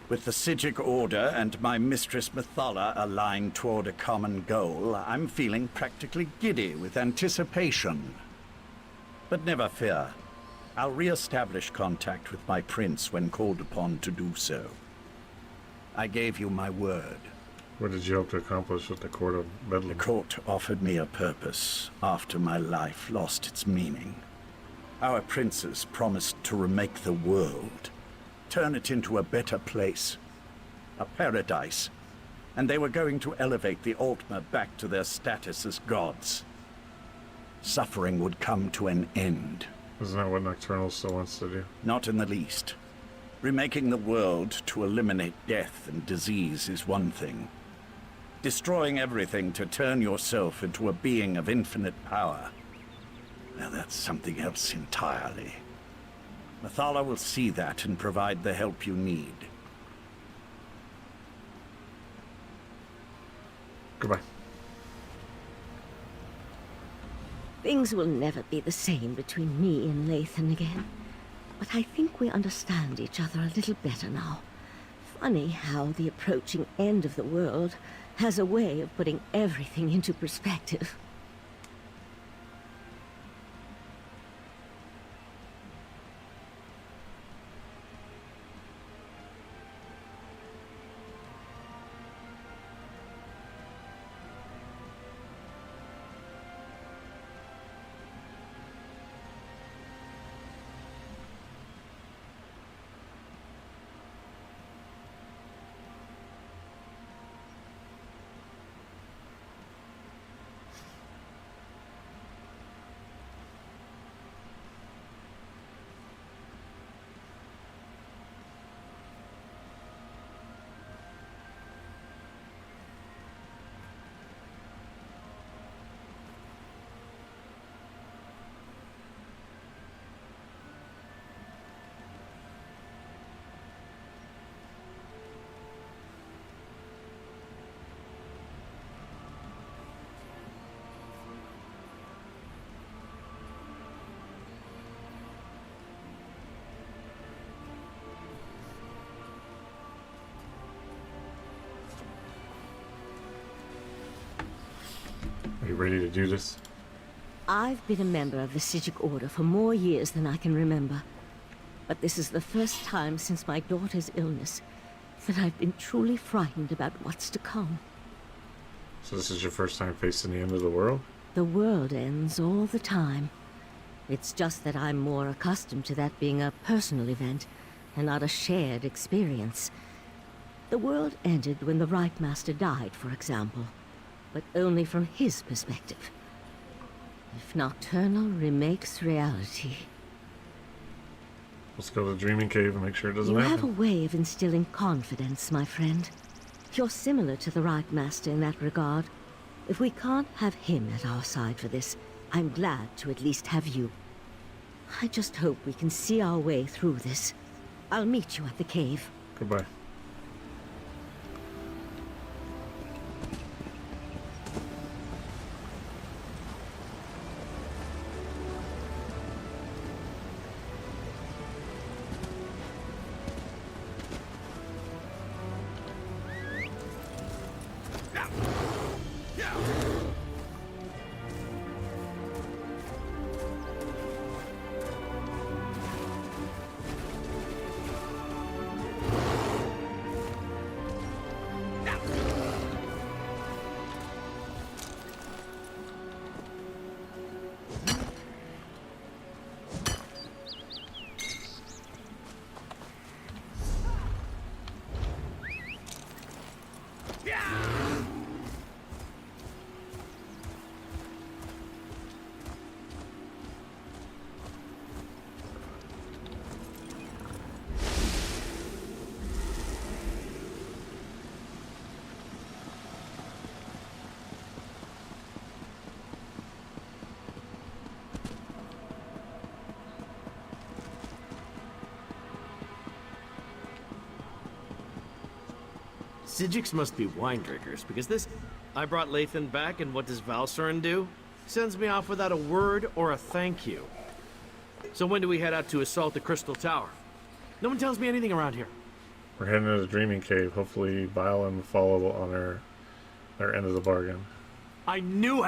With the Psijic Order and my mistress Methala aligned toward a common goal, I'm feeling practically giddy with anticipation. But never fear. I'll re-establish contact with my prince when called upon to do so. I gave you my word. What did you hope to accomplish with the Court of Bedlam? The court offered me a purpose after my life lost its meaning. Our princes promised to remake the world, turn it into a better place, a paradise, and they were going to elevate the Altmer back to their status as gods. Suffering would come to an end. Isn't that what Nocturnal still wants to do? Not in the least. Remaking the world to eliminate death and disease is one thing. Destroying everything to turn yourself into a being of infinite power, now that's something else entirely. Methala will see that and provide the help you need. Goodbye. Things will never be the same between me and Lathan again. But I think we understand each other a little better now. Funny how the approaching end of the world has a way of putting everything into perspective. Are you ready to do this? I've been a member of the Psijic Order for more years than I can remember. But this is the first time since my daughter's illness that I've been truly frightened about what's to come. So this is your first time facing the end of the world? The world ends all the time. It's just that I'm more accustomed to that being a personal event and not a shared experience. The world ended when the Right Master died, for example, but only from his perspective. If Nocturnal remakes reality... Let's go to the Dreaming Cave and make sure it doesn't You happen. have a way of instilling confidence, my friend. You're similar to the Right Master in that regard. If we can't have him at our side for this, I'm glad to at least have you. I just hope we can see our way through this. I'll meet you at the cave. Goodbye. Sijiks must be wine drinkers, because this... I brought Lathan back, and what does Valsorin do? Sends me off without a word or a thank you. So when do we head out to assault the Crystal Tower? No one tells me anything around here. We're heading to the Dreaming Cave. Hopefully, Bile and follow on their end of the bargain. I knew